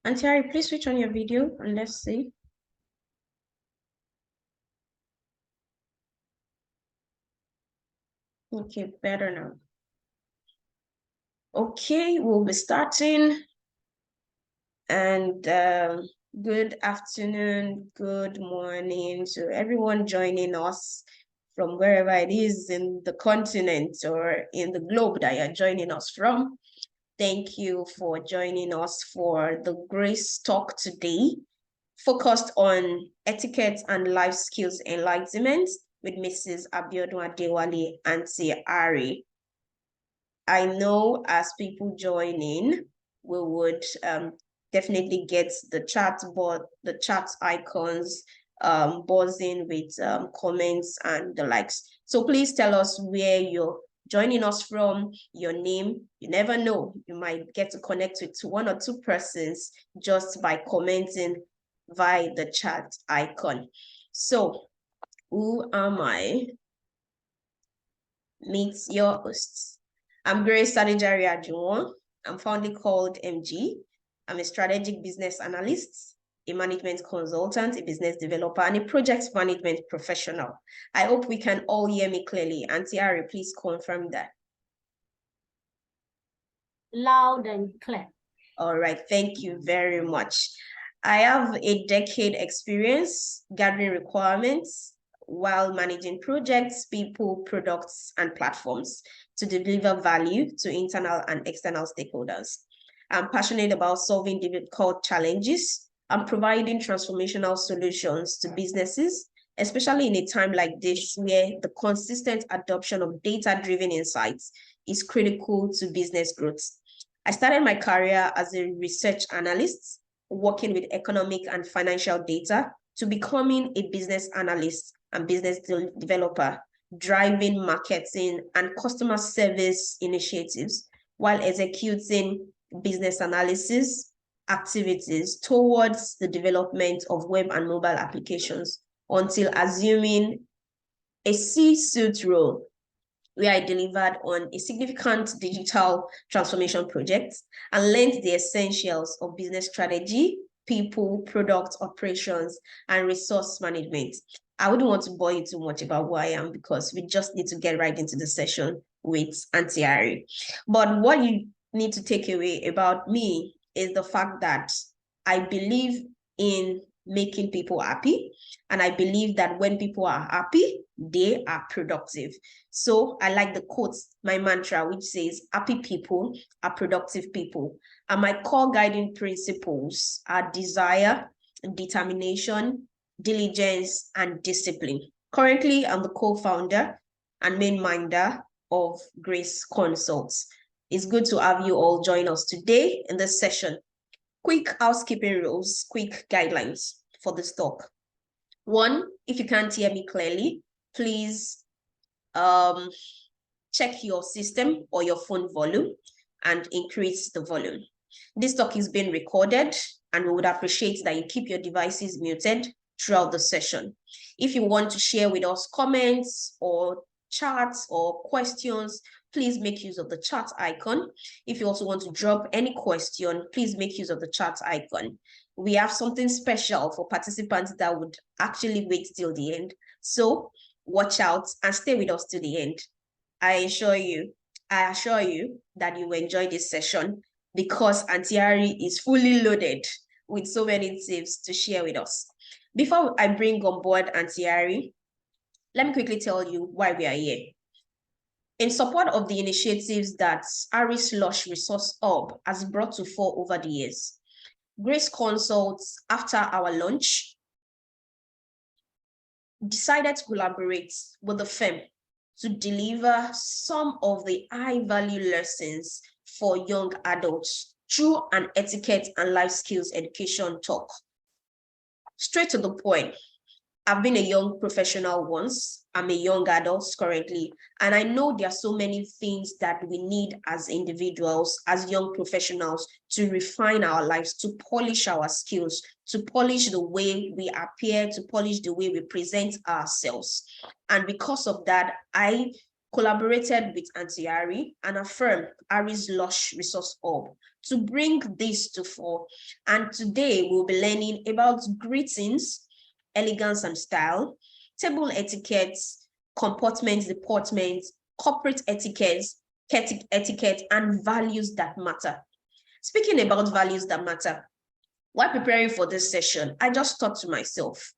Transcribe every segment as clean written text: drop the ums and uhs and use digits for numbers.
Aunty ARY, please switch on your video and let's see. Okay, better now. Okay, we'll be starting. And good afternoon, good morning to everyone joining us from wherever it is in the continent or in the globe that you're joining us from. Thank you for joining us for the Grayz Talk today, focused on etiquette and life skills enlightenment with Mrs. Abiodun Adewale, Aunty ARY. I know as people join in, we would definitely get the chat board, the chat icons buzzing with comments and the likes. So please tell us where you're joining us from, your name. You never know, you might get to connect with one or two persons just by commenting via the chat icon. So who am I? Meet your hosts. I'm Grayz Talk. I'm fondly called MG. I'm a strategic business analyst, a management consultant, a business developer, and a project management professional. I hope we can all hear me clearly. Aunty ARY, please confirm that. Loud and clear. All right, thank you very much. I have a decade experience gathering requirements while managing projects, people, products, and platforms to deliver value to internal and external stakeholders. I'm passionate about solving difficult challenges and providing transformational solutions to businesses, especially in a time like this where the consistent adoption of data-driven insights is critical to business growth. I started my career as a research analyst, working with economic and financial data, to becoming a business analyst and business developer, driving marketing and customer service initiatives while executing business analysis activities towards the development of web and mobile applications until assuming a C-suite role where I delivered on a significant digital transformation project and learned the essentials of business strategy, people, product operations, and resource management. I wouldn't want to bore you too much about who I am because we just need to get right into the session with Aunty ARY. But what you need to take away about me is the fact that I believe in making people happy. And I believe that when people are happy, they are productive. So I like the quote, my mantra, which says, happy people are productive people. And my core guiding principles are desire, determination, diligence, and discipline. Currently, I'm the co-founder and main minder of Grayz Consults. It's good to have you all join us today in this session. Quick housekeeping rules, quick guidelines for this talk. One, if you can't hear me clearly, please check your system or your phone volume and increase the volume. This talk is being recorded and we would appreciate that you keep your devices muted throughout the session. If you want to share with us comments or charts or questions, please make use of the chat icon. If you also want to drop any question, please make use of the chat icon. We have something special for participants that would actually wait till the end. So watch out and stay with us till the end. I assure you that you will enjoy this session because Aunty ARY is fully loaded with so many tips to share with us. Before I bring on board Aunty ARY, let me quickly tell you why we are here. In support of the initiatives that ARY Slush Resource Hub has brought to fore over the years, Grayz Consults, after our launch, decided to collaborate with the firm to deliver some of the high-value lessons for young adults through an etiquette and life skills education talk. Straight to the point, I've been a young professional once. I'm a young adult currently, and I know there are so many things that we need as individuals, as young professionals, to refine our lives, to polish our skills, to polish the way we appear, to polish the way we present ourselves. And because of that, I collaborated with Aunty ARY and a firm, ARY's Lush Resource Hub, to bring this to fore. And today we'll be learning about greetings, elegance and style, table etiquettes, comportment, deportment, corporate etiquettes, and values that matter. Speaking about values that matter, while preparing for this session, I just thought to myself,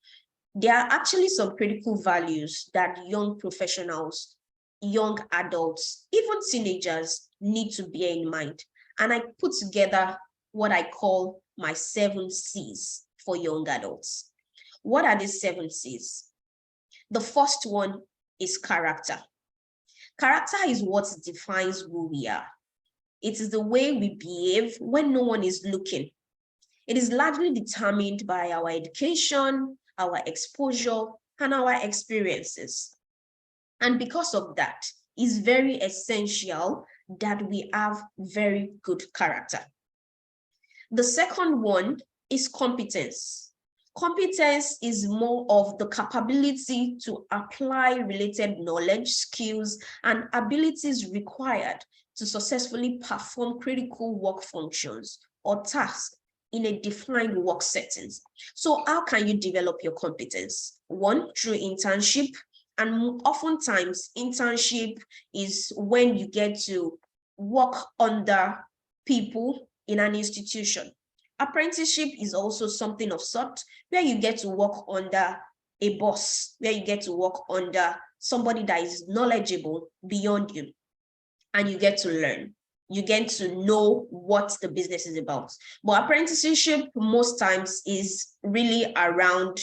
there are actually some critical values that young professionals, young adults, even teenagers need to bear in mind. And I put together what I call my 7 C's for young adults. What are these 7 C's? The first one is character. Character is what defines who we are. It is the way we behave when no one is looking. It is largely determined by our education, our exposure, and our experiences. And because of that, it's very essential that we have very good character. The second one is competence. Competence is more of the capability to apply related knowledge, skills, and abilities required to successfully perform critical work functions or tasks in a defined work settings. So how can you develop your competence? One, through internship. And oftentimes, internship is when you get to work under people in an institution. Apprenticeship is also something of sort, where you get to work under a boss, where you get to work under somebody that is knowledgeable beyond you, and you get to learn. You get to know what the business is about. But apprenticeship most times is really around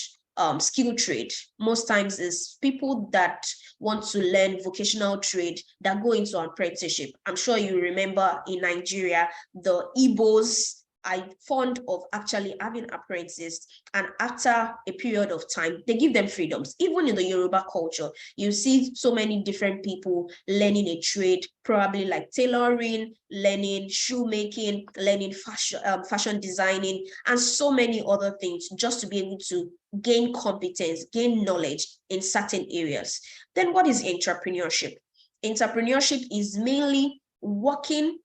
skill trade. Most times is people that want to learn vocational trade that go into apprenticeship. I'm sure you remember in Nigeria, the Igbos are fond of actually having apprentices, and after a period of time, they give them freedoms. Even in the Yoruba culture, you see so many different people learning a trade, probably like tailoring, learning shoemaking, learning fashion designing, and so many other things, just to be able to gain competence, gain knowledge in certain areas. Then what is entrepreneurship? Entrepreneurship is mainly working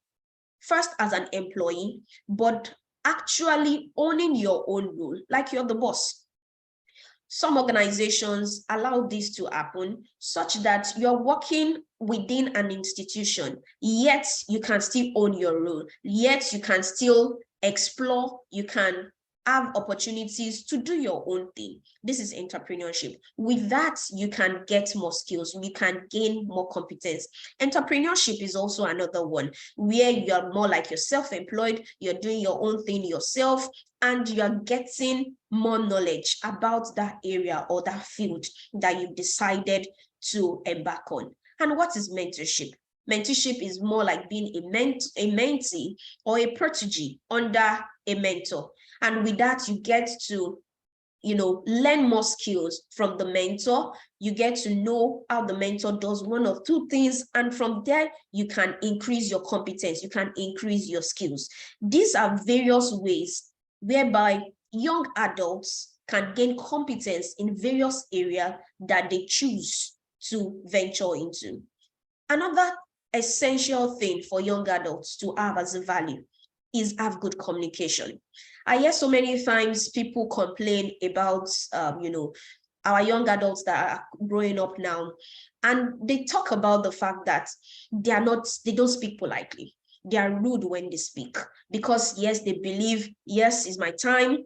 first as an employee, but actually owning your own role, like you're the boss. Some organizations allow this to happen such that you're working within an institution, yet you can still own your role, yet you can still explore, you can have opportunities to do your own thing. This is entrepreneurship. With that, you can get more skills, you can gain more competence. Entrepreneurship is also another one where you're more like you're self-employed, you're doing your own thing yourself, and you're getting more knowledge about that area or that field that you've decided to embark on. And what is mentorship? Mentorship is more like being a mentee or a protege under a mentor. And with that, you get to, learn more skills from the mentor. You get to know how the mentor does one or two things. And from there, you can increase your competence. You can increase your skills. These are various ways whereby young adults can gain competence in various areas that they choose to venture into. Another essential thing for young adults to have as a value is have good communication. I hear so many times people complain about, our young adults that are growing up now, and they talk about the fact that they don't speak politely. They are rude when they speak because, yes, they believe, yes, it's my time,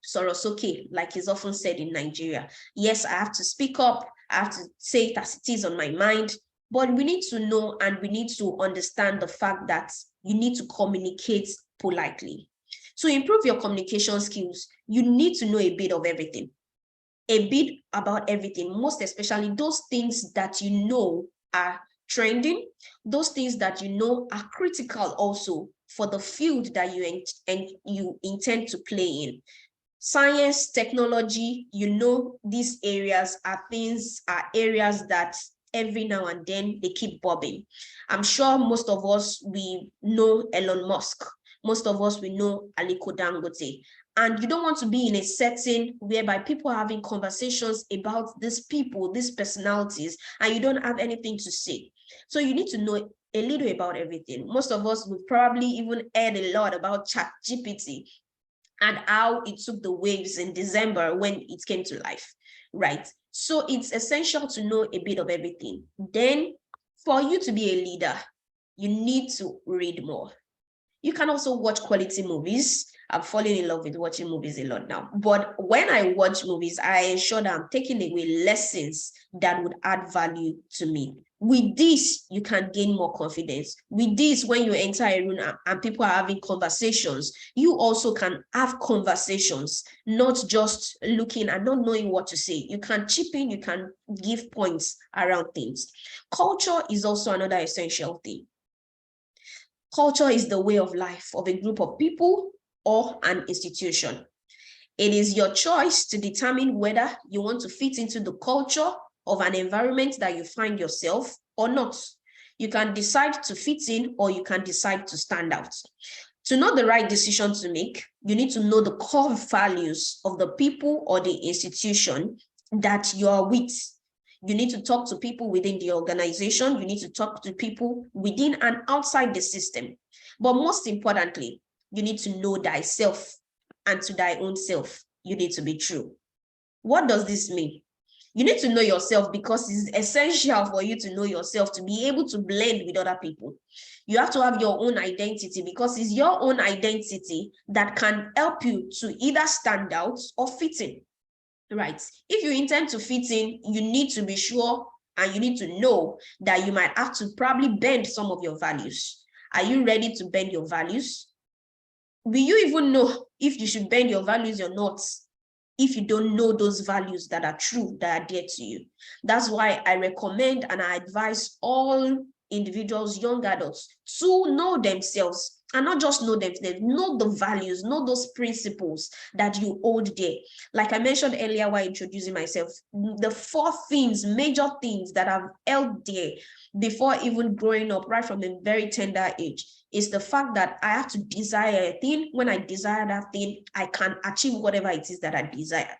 Sorosoke, like is often said in Nigeria. Yes, I have to speak up, I have to say it as it is on my mind. But we need to know and we need to understand the fact that you need to communicate politely. To improve your communication skills, you need to know a bit of everything. A bit about everything, most especially those things that you know are trending, those things that you know are critical also for the field that you intend to play in. Science, technology, these areas are areas that every now and then they keep bobbing. I'm sure most of us, we know Elon Musk. Most of us, we know Aliko Dangote. And you don't want to be in a setting whereby people are having conversations about these people, these personalities, and you don't have anything to say. So you need to know a little about everything. Most of us will probably even heard a lot about ChatGPT and how it took the waves in December when it came to life, right? So it's essential to know a bit of everything. Then for you to be a leader, you need to read more. You can also watch quality movies. I'm falling in love with watching movies a lot now. But when I watch movies, I ensure that I'm taking away lessons that would add value to me. With this, you can gain more confidence. With this, when you enter a room and people are having conversations, you also can have conversations, not just looking and not knowing what to say. You can chip in, you can give points around things. Culture is also another essential thing. Culture is the way of life of a group of people or an institution. It is your choice to determine whether you want to fit into the culture of an environment that you find yourself or not. You can decide to fit in or you can decide to stand out. To know the right decision to make, you need to know the core values of the people or the institution that you are with. You need to talk to people within the organization. You need to talk to people within and outside the system. But most importantly, you need to know thyself, and to thy own self, you need to be true. What does this mean? You need to know yourself because it's essential for you to know yourself to be able to blend with other people. You have to have your own identity because it's your own identity that can help you to either stand out or fit in. Right. If you intend to fit in, you need to be sure and you need to know that you might have to probably bend some of your values. Are you ready to bend your values? Will you even know if you should bend your values or not if you don't know those values that are true, that are dear to you? That's why I recommend and I advise all individuals, young adults, to know themselves. And not just know them, know the values, know those principles that you hold dear. Like I mentioned earlier while introducing myself, the 4 things, major things that I've held dear before even growing up, right from a very tender age, is the fact that I have to desire a thing. When I desire that thing, I can achieve whatever it is that I desire.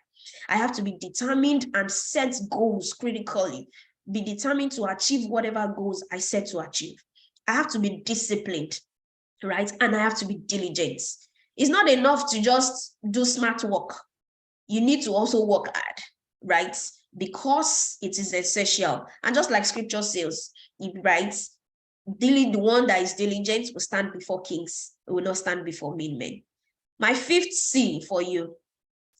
I have to be determined and set goals critically, be determined to achieve whatever goals I set to achieve. I have to be disciplined, right? And I have to be diligent. It's not enough to just do smart work. You need to also work hard, right? Because it is essential. And just like scripture says, it writes, the one that is diligent will stand before kings, it will not stand before mean men. My 5th C for you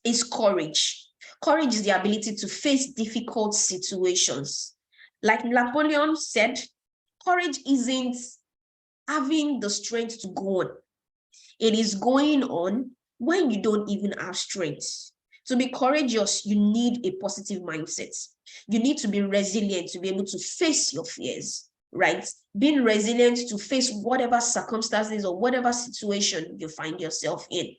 is courage. Courage is the ability to face difficult situations. Like Napoleon said, courage isn't having the strength to go on. It is going on when you don't even have strength. To be courageous, you need a positive mindset. You need to be resilient to be able to face your fears, right? Being resilient to face whatever circumstances or whatever situation you find yourself in.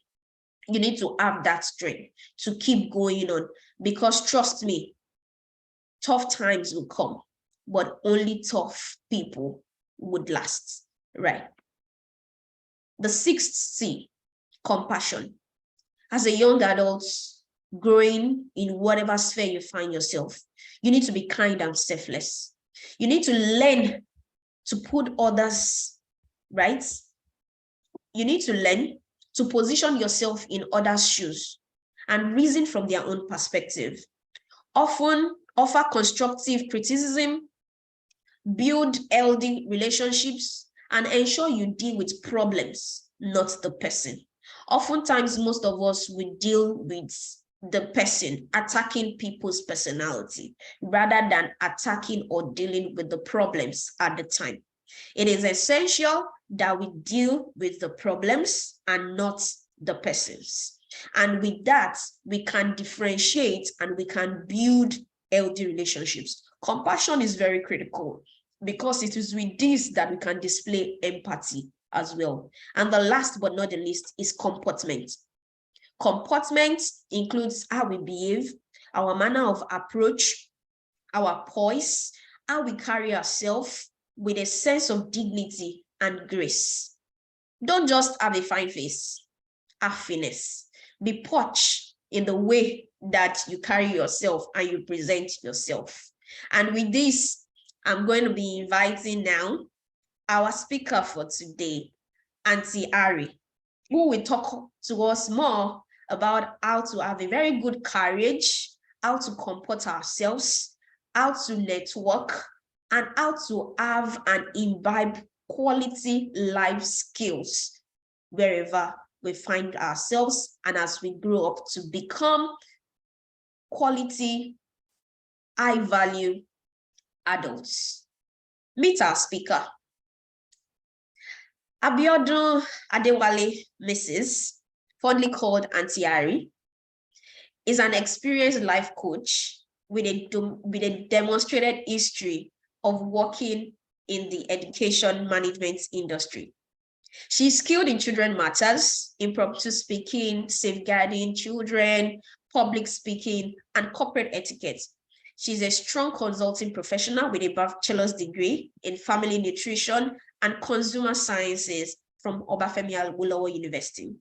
You need to have that strength to keep going on, because trust me, tough times will come, but only tough people would last, right? The 6th C, compassion. As a young adult, growing in whatever sphere you find yourself, you need to be kind and selfless. You need to learn to put others, right? You need to learn to position yourself in others' shoes and reason from their own perspective. Often offer constructive criticism, build healthy relationships, and ensure you deal with problems, not the person. Oftentimes, most of us will deal with the person, attacking people's personality, rather than attacking or dealing with the problems at the time. It is essential that we deal with the problems and not the persons. And with that, we can differentiate and we can build healthy relationships. Compassion is very critical because it is with this that we can display empathy as well. And the last but not the least is comportment. Comportment includes how we behave, our manner of approach, our poise, how we carry ourselves with a sense of dignity and grace. Don't just have a fine face, have finesse. Be posh in the way that you carry yourself and you present yourself. And with this, I'm going to be inviting now our speaker for today, Aunty ARY, who will talk to us more about how to have a very good courage, how to comport ourselves, how to network, and how to have and imbibe quality life skills wherever we find ourselves and as we grow up to become quality, high-value adults. Meet our speaker. Abiodun Adewale, Mrs., fondly called Aunty ARY, is an experienced life coach with a demonstrated history of working in the education management industry. She's skilled in children matters, impromptu speaking, safeguarding children, public speaking, and corporate etiquette. She's a strong consulting professional with a bachelor's degree in family nutrition and consumer sciences from Obafemi Awolowo University.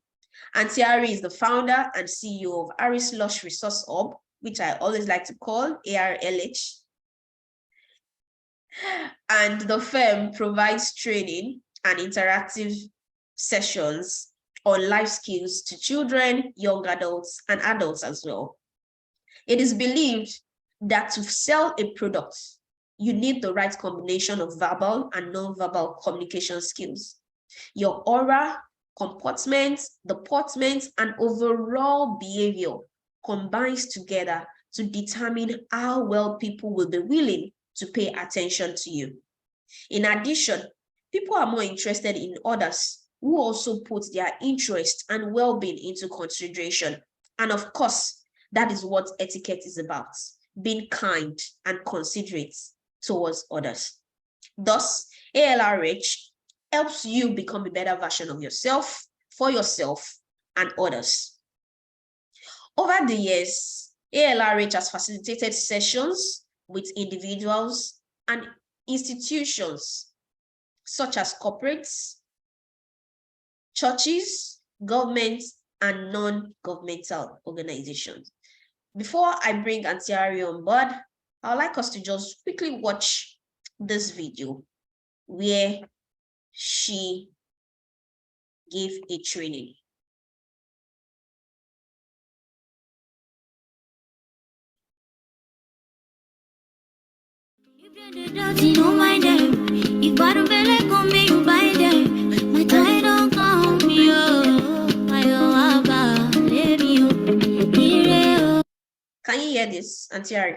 Aunty ARY is the founder and CEO of ARY Slush Resource Hub, which I always like to call ARLH. And the firm provides training and interactive sessions on life skills to children, young adults, and adults as well. It is believed that to sell a product, you need the right combination of verbal and non-verbal communication skills. Your aura, comportment, deportment, and overall behavior combines together to determine how well people will be willing to pay attention to you. In addition, people are more interested in others who also put their interest and well-being into consideration. And of course, that is what etiquette is about, being kind and considerate towards others. Thus, ALRH helps you become a better version of yourself, for yourself, and others. Over the years, ALRH has facilitated sessions with individuals and institutions such as corporates, churches, governments, and non-governmental organizations. Before I bring Aunty ARY on board, I would like us to just quickly watch this video where she gave a training. Can you hear this, Aunty ARY?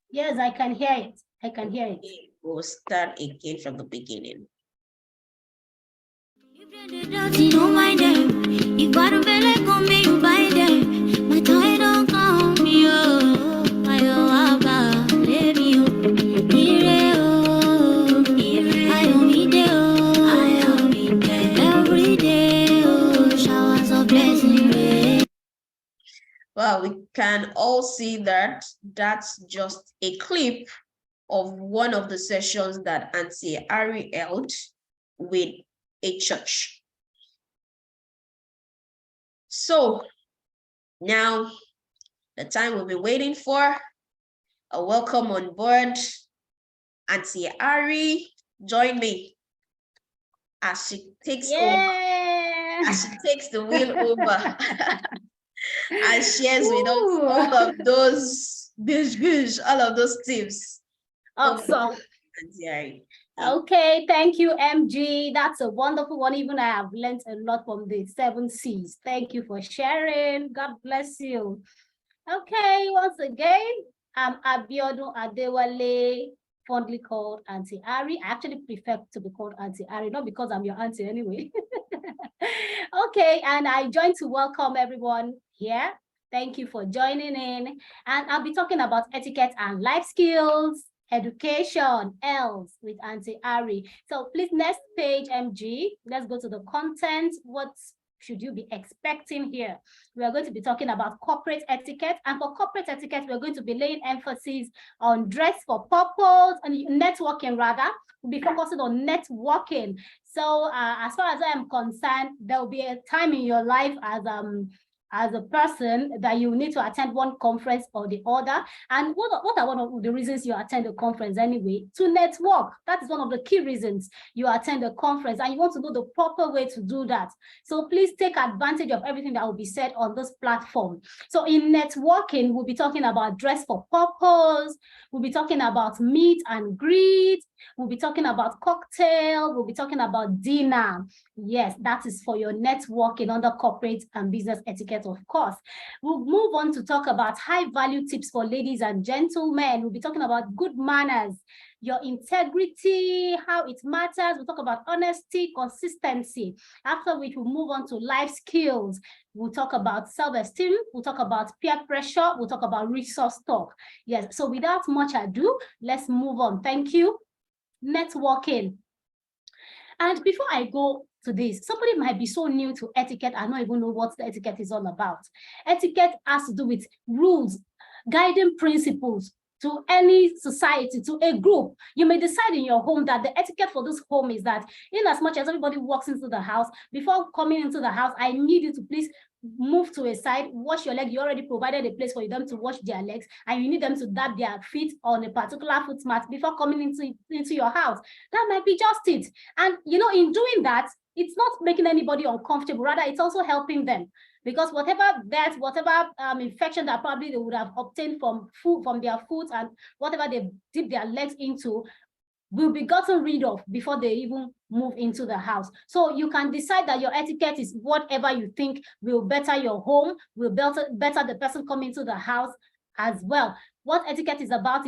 Yes, I can hear it. I can hear it. We'll start again from the beginning. Well, we can all see that that's just a clip of one of the sessions that Aunty ARY held with a church. So now the time we've been waiting for, a welcome on board. Aunty ARY, join me as she takes over, as she takes the wheel over and shares with us all of those all of those tips. Awesome. Aunty ARY. Okay, thank you, MG. That's a wonderful one. Even I have learned a lot from the 7 C's. Thank you for sharing. God bless you. Okay, once again, I'm Abiodun Adewale, fondly called Aunty ARY. I actually prefer to be called Aunty ARY, not because I'm your auntie anyway. Okay, and I join to welcome everyone here. Thank you for joining in. And I'll be talking about etiquette and life skills, education, else with Aunty ARY. So please, next page, MG. Let's go to the content. What should you be expecting here? We are going to be talking about corporate etiquette. And for corporate etiquette, we're going to be laying emphasis on dress for purpose and networking rather. We'll be focusing on networking. So as far as I am concerned, there will be a time in your life as as a person that you need to attend one conference or the other. And what are one of the reasons you attend a conference anyway? To network. That is one of the key reasons you attend a conference, and you want to know the proper way to do that. So please take advantage of everything that will be said on this platform. So in networking, we'll be talking about dress for purpose. We'll be talking about meet and greet. We'll be talking about cocktail. We'll be talking about dinner. Yes, that is for your networking under corporate and business etiquette, of course. We'll move on to talk about high value tips for ladies and gentlemen. We'll be talking about good manners, your integrity, how it matters. We'll talk about honesty, consistency. After which, we'll move on to life skills. We'll talk about self-esteem. We'll talk about peer pressure. We'll talk about resource talk. Yes, so without much ado, let's move on. Thank you. Networking. And before I go to this, somebody might be so new to etiquette and not even know what the etiquette is all about. Etiquette has to do with rules, guiding principles to any society, to a group. You may decide in your home that the etiquette for this home is that in as much as everybody walks into the house, before coming into the house, I need you to please move to a side, wash your leg. You already provided a place for them to wash their legs, and you need them to dab their feet on a particular foot mat before coming into your house. That might be just it. And you know, in doing that, it's not making anybody uncomfortable. Rather, it's also helping them, because whatever infection that probably they would have obtained from food, from their food, and whatever they dip their legs into, will be gotten rid of before they even move into the house. So you can decide that your etiquette is whatever you think will better your home, will better the person coming to the house as well. What etiquette is about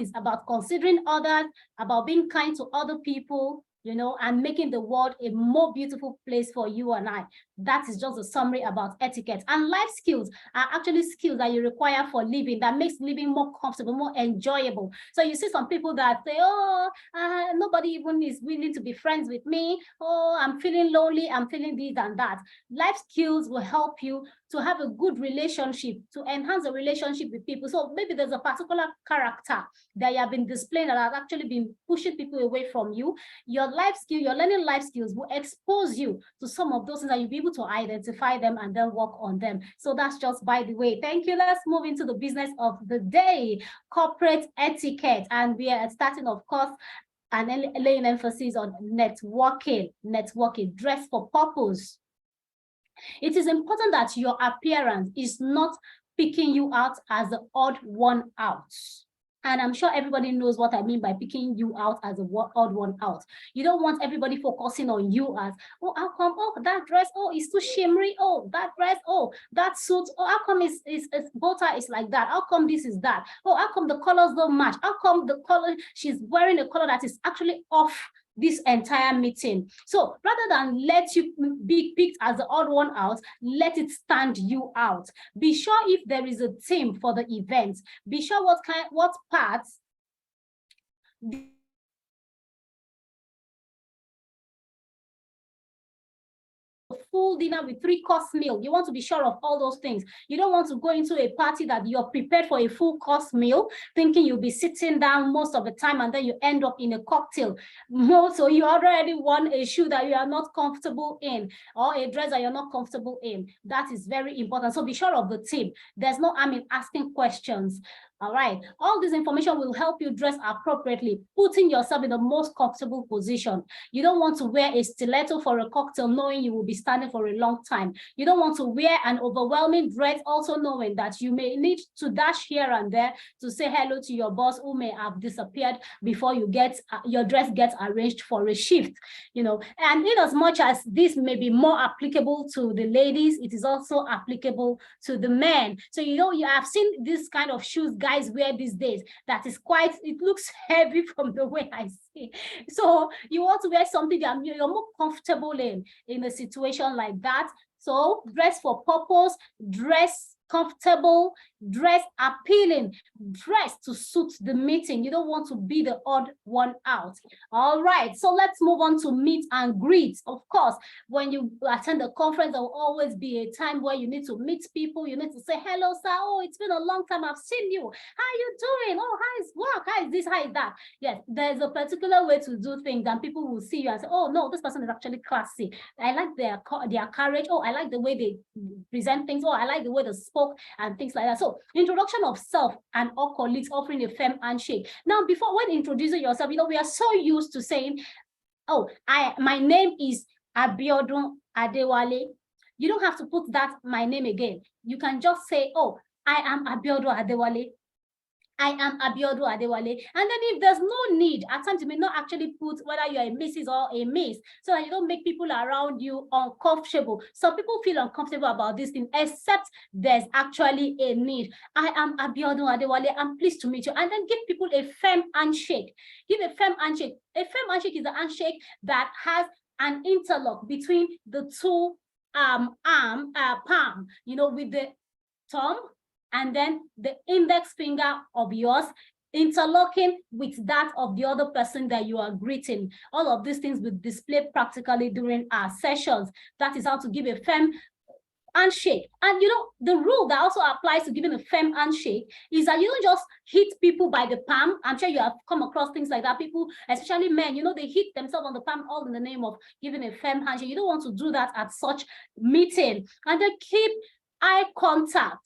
considering others, about being kind to other people, you know, and making the world a more beautiful place for you and I. That is just a summary about etiquette. And life skills are actually skills that you require for living, that makes living more comfortable, more enjoyable. So you see some people that say, oh, nobody even is willing to be friends with me. Oh, I'm feeling lonely, I'm feeling this and that. Life skills will help you to have a good relationship, to enhance a relationship with people. So maybe there's a particular character that you have been displaying that has actually been pushing people away from you. Your life skill, your learning life skills will expose you to some of those things that you'll be able to identify them and then work on them. So that's just by the way. Thank you. Let's move into the business of the day, corporate etiquette. And we are starting, of course, and laying emphasis on networking, dress for purpose. It is important that your appearance is not picking you out as the odd one out. And I'm sure everybody knows what I mean by picking you out as an odd one out. You don't want everybody focusing on you as, oh, how come, oh, that dress, oh, it's too shimmery, oh, that dress, oh, that suit, oh, how come it's bow tie is like that, how come this is that, oh, how come the colors don't match, how come the color, she's wearing a color that is actually off this entire meeting. So rather than let you be picked as the odd one out, let it stand you out. Be sure if there is a theme for the event. Be sure what parts full dinner with 3-course meal. You want to be sure of all those things. You don't want to go into a party that you're prepared for a full course meal, thinking you'll be sitting down most of the time, and then you end up in a cocktail. So you already want a shoe that you are not comfortable in, or a dress that you're not comfortable in. That is very important. So be sure of the theme. There's no harm in asking questions. All right, all this information will help you dress appropriately, putting yourself in the most comfortable position. You don't want to wear a stiletto for a cocktail knowing you will be standing for a long time. You don't want to wear an overwhelming dress also knowing that you may need to dash here and there to say hello to your boss who may have disappeared before you get your dress gets arranged for a shift, you know. And in as much as this may be more applicable to the ladies, it is also applicable to the men. So, you know, you have seen this kind of shoes guys wear these days that is quite, it looks heavy from the way I see. So you want to wear something that you're more comfortable in a situation like that. So dress for purpose, dress comfortable, dress appealing, dress to suit the meeting. You don't want to be the odd one out. All right, so let's move on to meet and greet. Of course, when you attend a conference, there will always be a time where you need to meet people. You need to say, hello, sir. Oh, it's been a long time I've seen you. How are you doing? Oh, how is work? How is this? How is that? Yes, there's a particular particular way to do things, and people will see you and say, oh no, this person is actually classy. I like their courage. Oh, I like the way they present things. Oh, I like the way they spoke and things like that. So introduction of self and all colleagues offering a firm handshake. Now, before, when introducing yourself, we are so used to saying, oh, my name is Abiodun Adewale. You don't have to put that my name again. You can just say, oh, I am Abiodun Adewale. I am Abiodun Adewale. And then if there's no need, at times you may not actually put whether you're a Mrs. or a Miss, so that you don't make people around you uncomfortable. Some people feel uncomfortable about this thing, except there's actually a need. I am Abiodun Adewale. I'm pleased to meet you. And then give people a firm handshake. Give a firm handshake. A firm handshake is a handshake that has an interlock between the two palm, with the thumb and then the index finger of yours interlocking with that of the other person that you are greeting. All of these things will display practically during our sessions. That is how to give a firm handshake. And the rule that also applies to giving a firm handshake is that you don't just hit people by the palm. I'm sure you have come across things like that. People, especially men, they hit themselves on the palm all in the name of giving a firm handshake. You don't want to do that at such meeting. And then keep eye contact.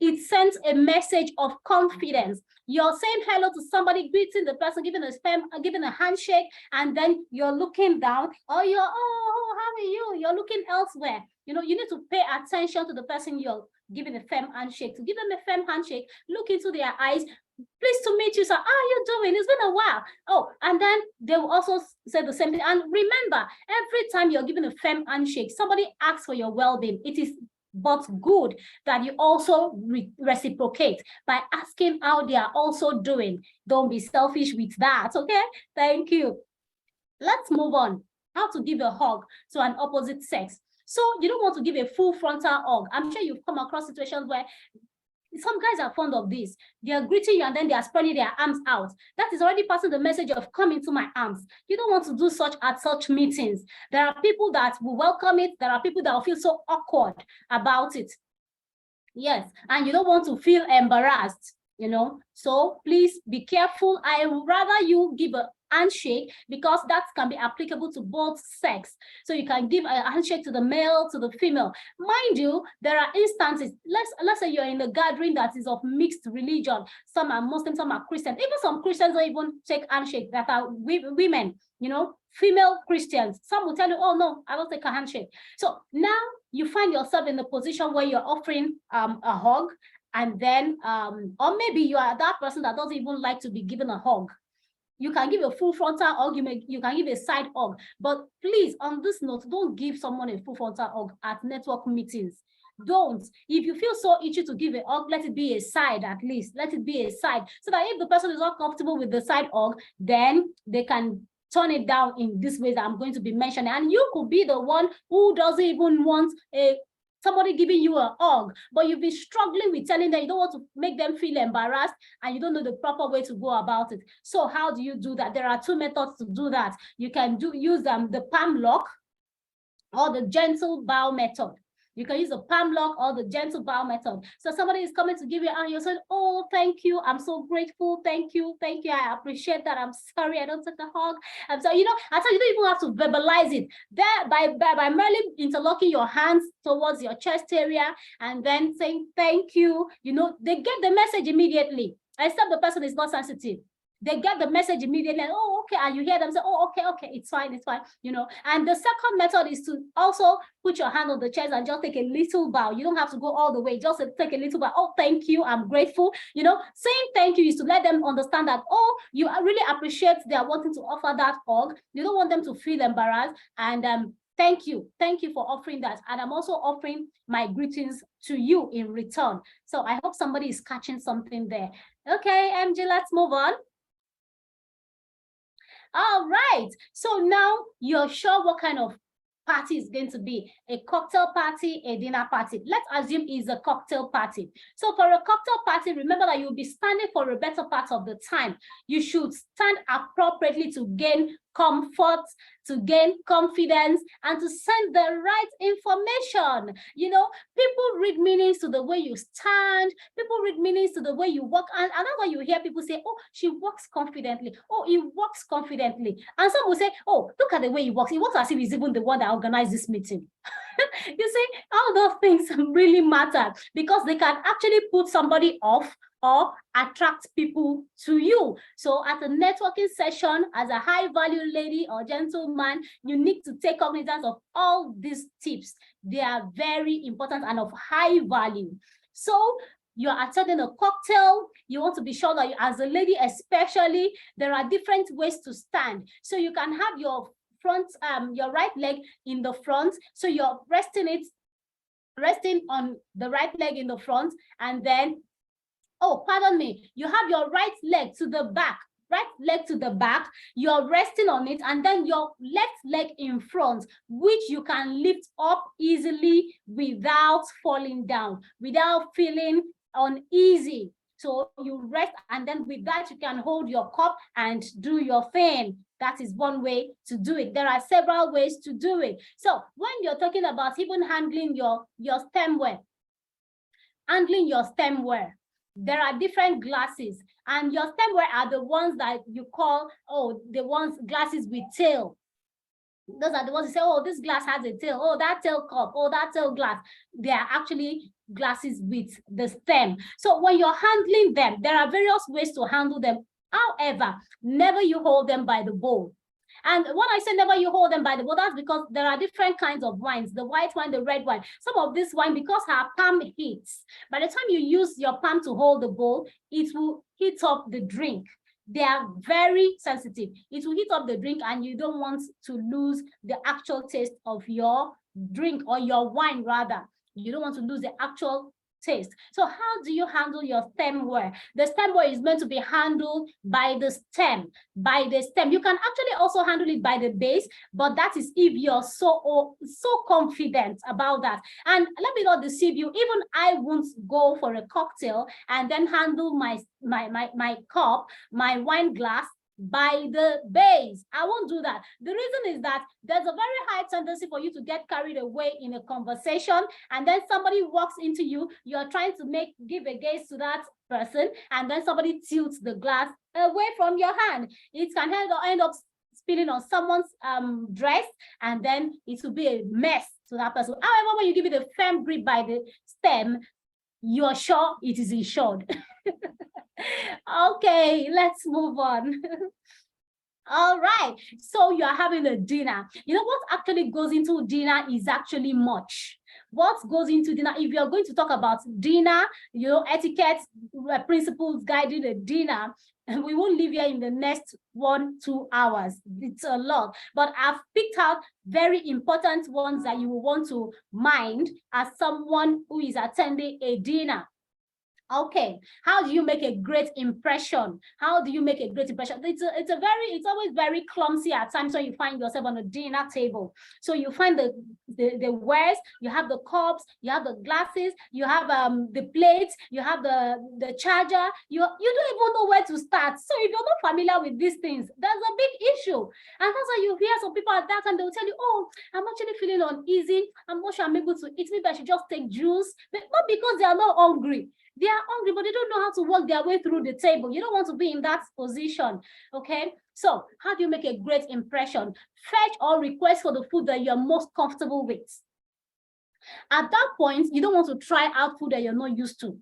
It sends a message of confidence. You're saying hello to somebody, greeting the person, giving a handshake, and then you're looking down, or you're, oh, how are you? You're looking elsewhere. You need to pay attention to the person you're giving a firm handshake. To give them a firm handshake, look into their eyes. Pleased to meet you, sir. How are you doing? It's been a while. Oh, and then they will also say the same thing. And remember, every time you're giving a firm handshake, somebody asks for your well-being. It is but good that you also reciprocate by asking how they are also doing. Don't be selfish with that, okay? Thank you. Let's move on. How to give a hug to an opposite sex. So you don't want to give a full frontal hug. I'm sure you've come across situations where some guys are fond of this. They are greeting you and then they are spreading their arms out. That is already passing the message of come into my arms. You don't want to do such at such meetings. There are people that will welcome it. There are people that will feel so awkward about it. Yes, and you don't want to feel embarrassed, So please be careful. I would rather you give a handshake, because that can be applicable to both sex. So you can give a handshake to the male, to the female. Mind you, there are instances, let's say you're in a gathering that is of mixed religion. Some are Muslim, some are Christian. Even some Christians don't even take handshake, that are women, female Christians. Some will tell you, oh no, I don't take a handshake. So now you find yourself in a position where you're offering a hug, and then or maybe you are that person that doesn't even like to be given a hug. You can give a full frontal hug, you can give a side hug, but please, on this note, don't give someone a full frontal hug at network meetings. Don't. If you feel so itchy to give a hug, let it be a side at least. Let it be a side, so that if the person is not comfortable with the side hug, then they can turn it down in this way that I'm going to be mentioning. And you could be the one who doesn't even want somebody giving you a hug, but you've been struggling with telling them you don't want to make them feel embarrassed, and you don't know the proper way to go about it. So how do you do that? There are two methods to do that. You can use the palm lock or the gentle bow method. You can use the palm lock or the gentle bow method. So somebody is coming to give you a hand, you're saying, oh, thank you, I'm so grateful, thank you, I appreciate that, I'm sorry, I don't take a hug. And so, I tell you, don't even have to verbalize it. There, by merely interlocking your hands towards your chest area and then saying thank you, they get the message immediately, except the person is not sensitive. They get the message immediately, and, oh, okay, and you hear them say, oh, okay, it's fine, And the second method is to also put your hand on the chest and just take a little bow. You don't have to go all the way, just take a little bow. Oh, thank you, I'm grateful. Saying thank you is to let them understand that, oh, you really appreciate they are wanting to offer that hug. You don't want them to feel embarrassed, and thank you for offering that. And I'm also offering my greetings to you in return. So I hope somebody is catching something there. Okay, MJ, let's move on. All right, so now you're sure what kind of party is going to be: a cocktail party, a dinner party. Let's assume it's a cocktail party. So for a cocktail party, remember that you'll be standing for a better part of the time. You should stand appropriately to gain comfort, to gain confidence, and to send the right information. You know, people read meanings to the way you stand, people read meanings to the way you walk, and that's why you hear people say, oh, she walks confidently, oh, he walks confidently. And some will say, oh, look at the way he walks as if he's even the one that organized this meeting. You see, all those things really matter, because they can actually put somebody off or attract people to you. So at a networking session, as a high value lady or gentleman, you need to take cognizance of all these tips. They are very important and of high value. So you're attending a cocktail, you want to be sure that you, as a lady especially, there are different ways to stand. So you can have your front, your right leg in the front, so you're resting on the right leg in the front, and then, oh, pardon me, you have your right leg to the back, you're resting on it, and then your left leg in front, which you can lift up easily without falling down, without feeling uneasy. So you rest, and then with that, you can hold your cup and do your thing. That is one way to do it. There are several ways to do it. So when you're talking about even handling your stemware, there are different glasses, and your stemware are the ones that you call, oh, the ones glasses with tail. Those are the ones you say, oh, this glass has a tail, oh, that tail cup, oh, that tail glass. They are actually glasses with the stem. So when you're handling them, there are various ways to handle them. However, never you hold them by the bowl. And when I say never you hold them by the bowl, that's because there are different kinds of wines, the white wine, the red wine. Some of this wine, because our palm heats, by the time you use your palm to hold the bowl, it will heat up the drink. They are very sensitive. It will heat up the drink, and you don't want to lose the actual taste of your drink, or your wine rather. You don't want to lose the actual taste. So how do you handle your stemware? The stemware is meant to be handled by the stem. You can actually also handle it by the base, but that is if you're so confident about that. And let me not deceive you, even I won't go for a cocktail and then handle my cup, my wine glass, by the base. I won't do that. The reason is that there's a very high tendency for you to get carried away in a conversation, and then somebody walks into you, you're trying to give a gaze to that person, and then somebody tilts the glass away from your hand. It can end up spilling on someone's dress, and then it will be a mess to that person. However, when you give it a firm grip by the stem, you're sure it is insured. Okay, let's move on. All right, so you're having a dinner. You know what actually goes into dinner is actually much. What goes into dinner, if you're going to talk about dinner, you know, etiquette principles guiding a dinner, and we won't live here in the next 1-2 hours. It's a lot, but I've picked out very important ones that you will want to mind as someone who is attending a dinner. Okay, how do you make a great impression? How do you make a great impression? It's always very clumsy at times when you find yourself on a dinner table. So you find the wares, you have the cups, you have the glasses, you have the plates, you have the charger. You don't even know where to start. So if you're not familiar with these things, there's a big issue. And that's why you hear some people at that time, they'll tell you, oh, I'm actually feeling uneasy. I'm not sure I'm able to eat. Maybe I should just take juice. But not because they are not hungry. They are hungry, but they don't know how to work their way through the table. You don't want to be in that position, okay? So how do you make a great impression? Fetch or request for the food that you're most comfortable with. At that point, you don't want to try out food that you're not used to.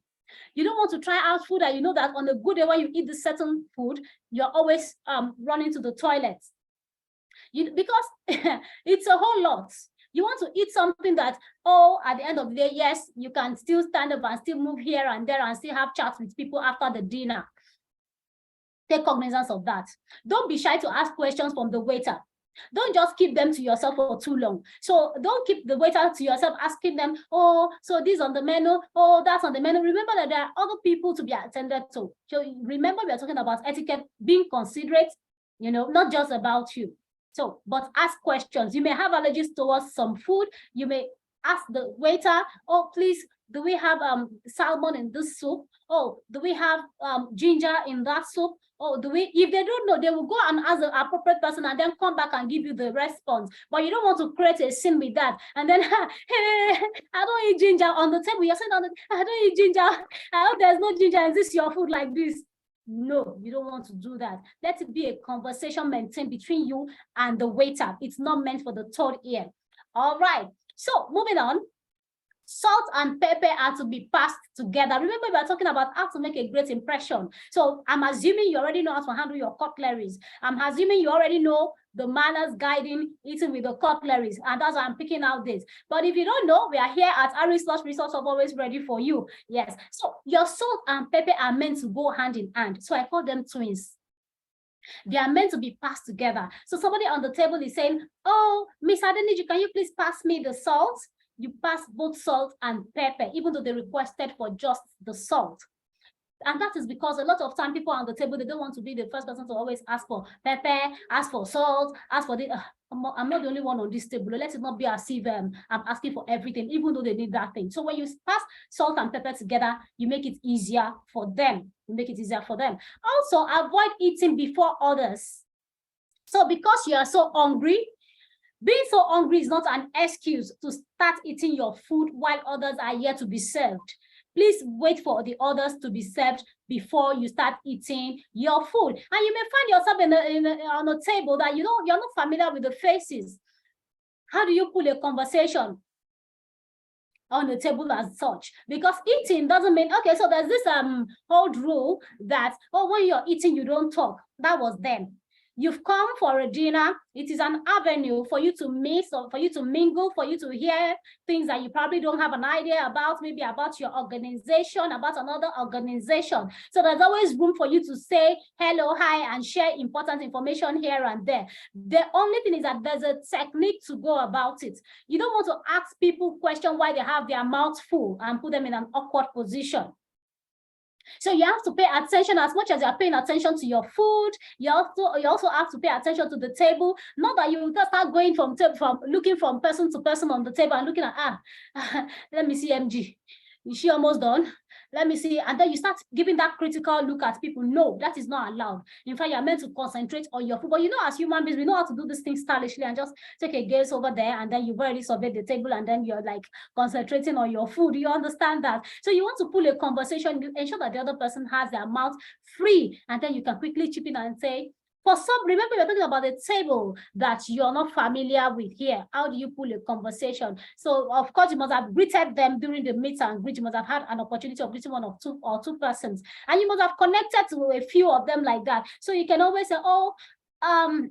You don't want to try out food that you know that on a good day when you eat this certain food, you're always running to the toilet. Because it's a whole lot. You want to eat something that, oh, at the end of the day, yes, you can still stand up and still move here and there and still have chats with people after the dinner. Take cognizance of that. Don't be shy to ask questions from the waiter. Don't just keep them to yourself for too long. So don't keep the waiter to yourself asking them, oh, so this on the menu, oh, that's on the menu. Remember that there are other people to be attended to. So remember, we are talking about etiquette, being considerate, you know, not just about you. So, but ask questions. You may have allergies towards some food. You may ask the waiter, oh, please, do we have salmon in this soup? Oh, do we have ginger in that soup? Oh, do we? If they don't know, they will go and ask the appropriate person and then come back and give you the response. But you don't want to create a scene with that. And then, hey, I don't eat ginger on the table. You're saying, I don't eat ginger. I hope there's no ginger. Is this your food like this? No, you don't want to do that. Let it be a conversation maintained between you and the waiter. It's not meant for the third ear. All right. So moving on. Salt and pepper are to be passed together. Remember, we are talking about how to make a great impression. So I'm assuming you already know how to handle your cutleries. I'm assuming you already know the manners guiding eating with the cutleries. And that's why I'm picking out this. But if you don't know, we are here at Ary's Resource Hub, always ready for you. Yes. So your salt and pepper are meant to go hand in hand. So I call them twins. They are meant to be passed together. So somebody on the table is saying, oh, Miss Adeniji, can you please pass me the salt? You pass both salt and pepper, even though they requested for just the salt. And that is because a lot of time people on the table, they don't want to be the first person to always ask for pepper, ask for salt, ask for the, I'm not the only one on this table. Let it not be as if I'm asking for everything, even though they need that thing. So when you pass salt and pepper together, you make it easier for them. You make it easier for them. Also, avoid eating before others. So because you are so hungry, being so hungry is not an excuse to start eating your food while others are yet to be served. Please wait for the others to be served before you start eating your food. And you may find yourself on a table that you're not familiar with the faces. How do you pull a conversation on the table as such? Because eating doesn't mean, okay, so there's this old rule that, oh, when you're eating, you don't talk. That was then. You've come for a dinner. It is an avenue for you to mix or for you to mingle, for you to hear things that you probably don't have an idea about, maybe about your organization, about another organization. So there's always room for you to say hello, hi, and share important information here and there. The only thing is that there's a technique to go about it. You don't want to ask people questions why they have their mouth full and put them in an awkward position. So you have to pay attention as much as you're paying attention to your food. You also have to pay attention to the table. Not that you just start going from looking from person to person on the table and looking at, let me see MG. Is she almost done? Let me see. And then you start giving that critical look at people. No, that is not allowed. In fact, you're meant to concentrate on your food. But you know, as human beings, we know how to do this thing stylishly and just take a gaze over there, and then you've already surveyed the table, and then you're like concentrating on your food. You understand that? So you want to pull a conversation, ensure that the other person has their mouth free, and then you can quickly chip in and say, for some, remember, we're talking about a table that you're not familiar with here. How do you pull a conversation? So, of course, you must have greeted them during the meet and greet. You must have had an opportunity of greeting one or two persons. And you must have connected to a few of them like that. So you can always say, oh, Mr.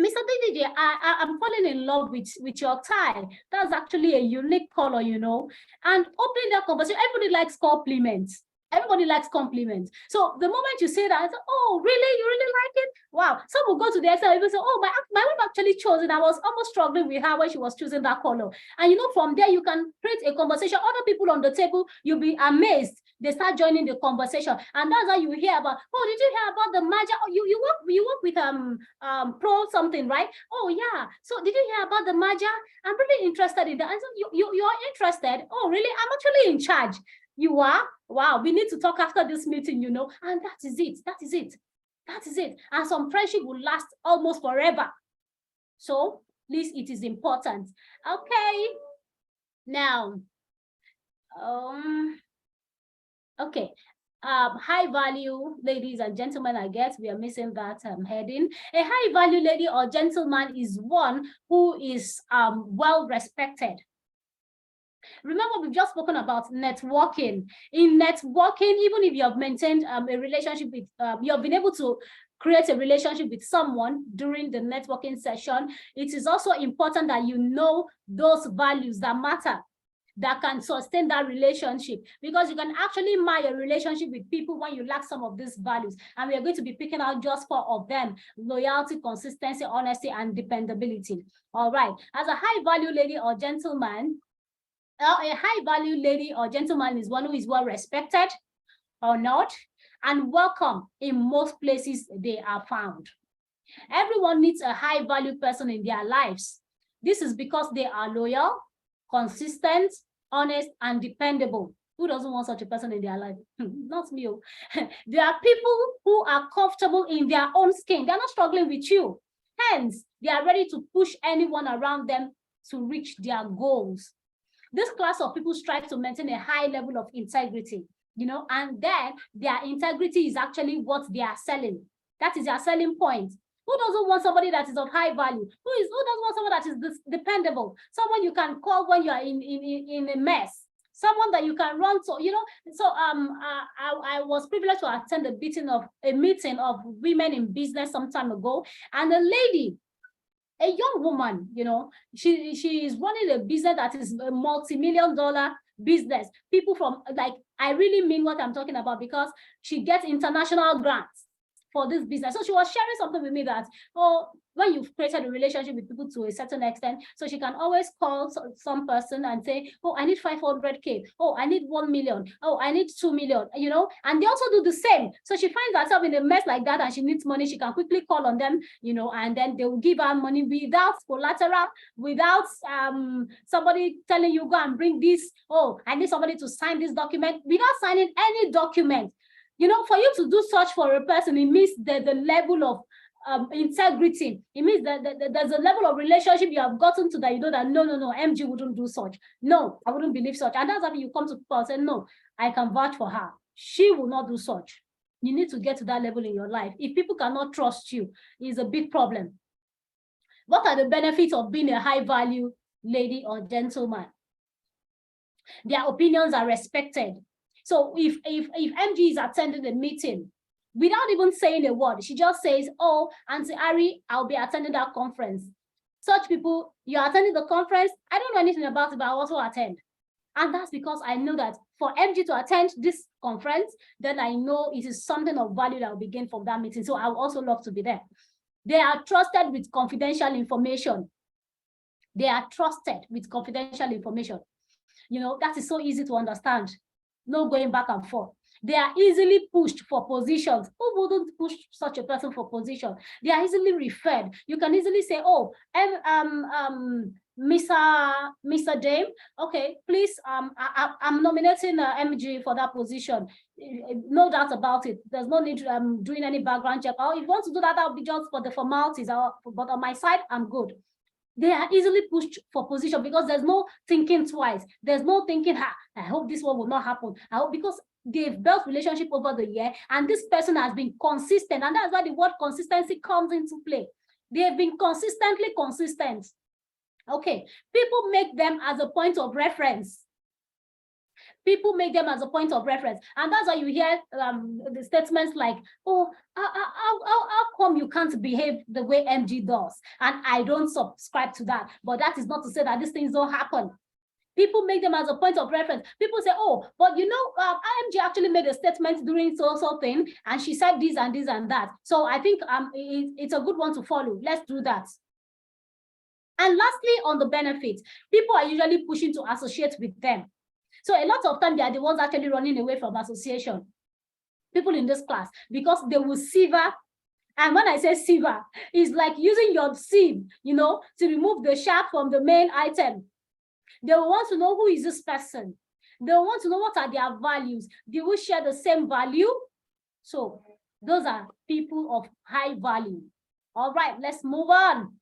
DJ, I'm falling in love with your tie. That's actually a unique color, you know. And opening that conversation, everybody likes compliments. Everybody likes compliments. So the moment you say that, oh, really? You really like it? Wow. Some will go to the extent and say, oh, my wife actually chose it. I was almost struggling with her when she was choosing that color. And you know, from there, you can create a conversation. Other people on the table, you'll be amazed. They start joining the conversation. And that's how you hear about, oh, did you hear about the magic? Oh, you work with pro something, right? Oh, yeah. So did you hear about the magic? I'm really interested in that. And so you're interested. Oh, really? I'm actually in charge. You are? Wow, we need to talk after this meeting, you know, and that is it. That is it. That is it. And some friendship will last almost forever. So, please, it is important. Okay. Now, okay. High value ladies and gentlemen, I guess we are missing that heading. A high value lady or gentleman is one who is well respected. Remember, we've just spoken about networking. In networking, even if you have maintained a relationship with, you have been able to create a relationship with someone during the networking session, it is also important that you know those values that matter, that can sustain that relationship, because you can actually mar a relationship with people when you lack some of these values. And we are going to be picking out just 4 of them: loyalty, consistency, honesty, and dependability. All right. As a high value lady or gentleman, a high value lady or gentleman is one who is well respected or not and welcome in most places they are found. Everyone needs a high value person in their lives. This is because they are loyal, consistent, honest, and dependable. Who doesn't want such a person in their life? Not me. There are people who are comfortable in their own skin. They're not struggling with you. Hence, they are ready to push anyone around them to reach their goals. This class of people strive to maintain a high level of integrity, and then their integrity is actually what they are selling. That is their selling point. Who doesn't want somebody that is of high value? Who doesn't want someone that is dependable? Someone you can call when you are in a mess. Someone that you can run to, So I was privileged to attend a meeting of women in business some time ago, and a lady, a young woman, she is running a business that is a multi-million-dollar business. People from, like, I really mean what I'm talking about, because she gets international grants for this business. So she was sharing something with me that, when you've created a relationship with people to a certain extent, so she can always call some person and say, oh, I need 500K. Oh, I need 1 million. Oh, I need 2 million, and they also do the same. So she finds herself in a mess like that and she needs money. She can quickly call on them, and then they will give her money without collateral, without somebody telling you, go and bring this. Oh, I need somebody to sign this document, without signing any document. For you to do such for a person, it means that the level of integrity. It means that there's a level of relationship you have gotten to that that no, MG wouldn't do such. No, I wouldn't believe such. And that's why you come to people and say, no, I can vouch for her. She will not do such. You need to get to that level in your life. If people cannot trust you, it's a big problem. What are the benefits of being a high value lady or gentleman? Their opinions are respected. So if MG is attending a meeting, without even saying a word, she just says, oh, Aunty Ari, I'll be attending that conference. Such people, you're attending the conference, I don't know anything about it, but I also attend. And that's because I know that for MG to attend this conference, then I know it is something of value that will be gained from that meeting. So I would also love to be there. They are trusted with confidential information. They are trusted with confidential information. That is so easy to understand. No going back and forth. They are easily pushed for positions. Who wouldn't push such a person for position? They are easily referred. You can easily say, oh, Mr. Dame, okay, please, I'm nominating MG for that position. No doubt about it. There's no need to doing any background check. Or if you want to do that, I'll be just for the formalities. But on my side, I'm good. They are easily pushed for position because there's no thinking twice. There's no thinking, I hope this one will not happen. I hope, because they've built relationship over the year and this person has been consistent. And that's why the word consistency comes into play. They have been consistently consistent. Okay, people make them as a point of reference. People make them as a point of reference. And that's why you hear the statements like, oh, how come you can't behave the way MG does? And I don't subscribe to that. But that is not to say that these things don't happen. People make them as a point of reference. People say, oh, but IMG actually made a statement during so thing, and she said this and this and that. So I think it's a good one to follow. Let's do that. And lastly, on the benefits, people are usually pushing to associate with them. So a lot of time they are the ones actually running away from association. People in this class, because they will sieve. And when I say sieve, it's like using your sieve, to remove the sharp from the main item. They will want to know, who is this person? They will want to know, what are their values? Do we share the same value? So those are people of high value. All right, let's move on.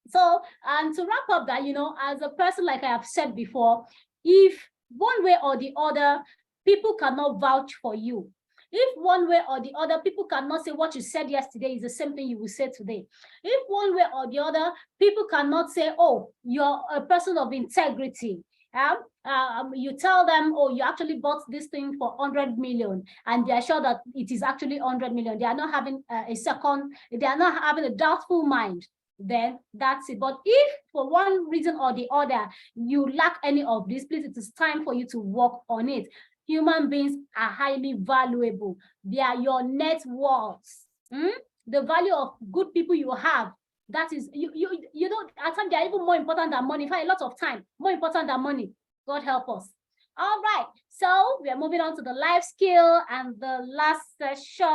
So, and to wrap up that, as a person, like I have said before, if one way or the other, people cannot vouch for you. If one way or the other, people cannot say what you said yesterday is the same thing you will say today. If one way or the other, people cannot say, oh, you're a person of integrity. You tell them, oh, you actually bought this thing for 100 million, and they are sure that it is actually 100 million. They are not having they are not having a doubtful mind. Then that's it. But if for one reason or the other you lack any of this, please, it is time for you to work on it. Human beings are highly valuable. They are your net worths. The value of good people you have, that is, at times they are even more important than money. In fact, a lot of time, more important than money. God help us. All right, so we are moving on to the life skill and the last session.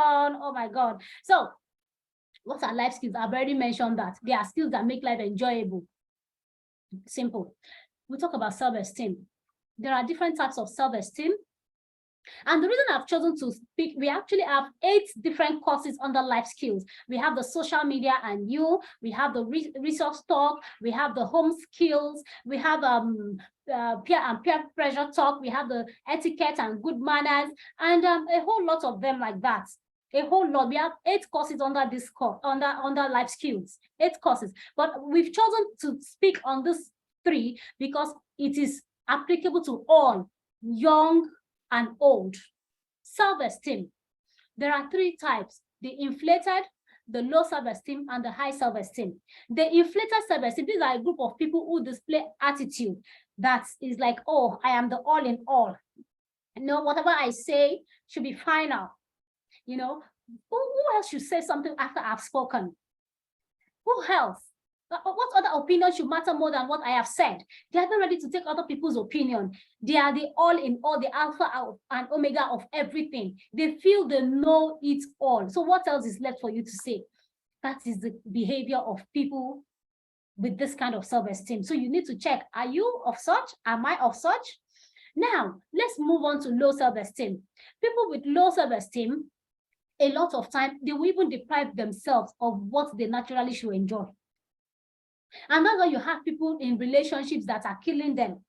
Oh my God. So what are life skills? I've already mentioned that. They are skills that make life enjoyable. Simple. we talk about self-esteem. There are different types of self-esteem. And the reason I've chosen to speak, we actually have 8 different courses under life skills. We have the social media and you, we have the resource talk, we have the home skills, we have peer and peer pressure talk, we have the etiquette and good manners, and a whole lot of them like that. A whole lot. We have 8 courses under this course, under life skills, 8 courses. But we've chosen to speak on this 3 because it is applicable to all, young and old. Self-esteem. There are 3 types: the inflated, the low self-esteem, and the high self-esteem. The inflated self-esteem, these are a group of people who display attitude that is like, oh, I am the all in all. You know, whatever I say should be final. You know, who else should say something after I've spoken? Who else? What other opinion should matter more than what I have said? They are not ready to take other people's opinion. They are the all in all, the alpha and omega of everything. They feel they know it all. So what else is left for you to say? That is the behavior of people with this kind of self-esteem. So you need to check, are you of such? Am I of such? Now, let's move on to low self-esteem. People with low self-esteem, a lot of time, they will even deprive themselves of what they naturally should enjoy. And that's why you have people in relationships that are killing them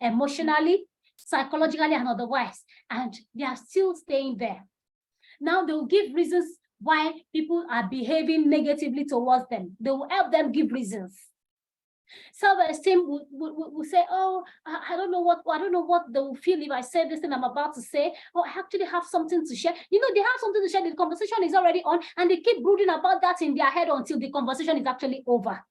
emotionally, psychologically, and otherwise, and they are still staying there. Now they will give reasons why people are behaving negatively towards them. They will help them give reasons. Self-esteem will say, oh, I don't know what they will feel if I say this thing I'm about to say. Oh, I actually have something to share. You know, they have something to share. The conversation is already on, and they keep brooding about that in their head until the conversation is actually over.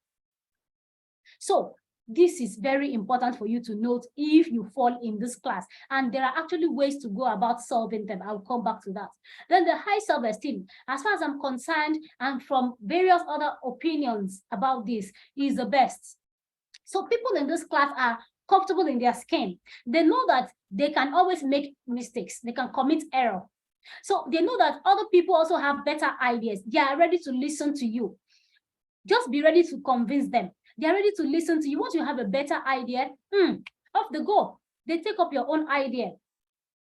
So this is very important for you to note if you fall in this class. And there are actually ways to go about solving them. I'll come back to that. Then the high self-esteem, as far as I'm concerned, and from various other opinions about this, is the best. So people in this class are comfortable in their skin. They know that they can always make mistakes. They can commit error. So they know that other people also have better ideas. They are ready to listen to you. Just be ready to convince them. They are ready to listen to you. Once you have a better idea, off they go. They take up your own idea.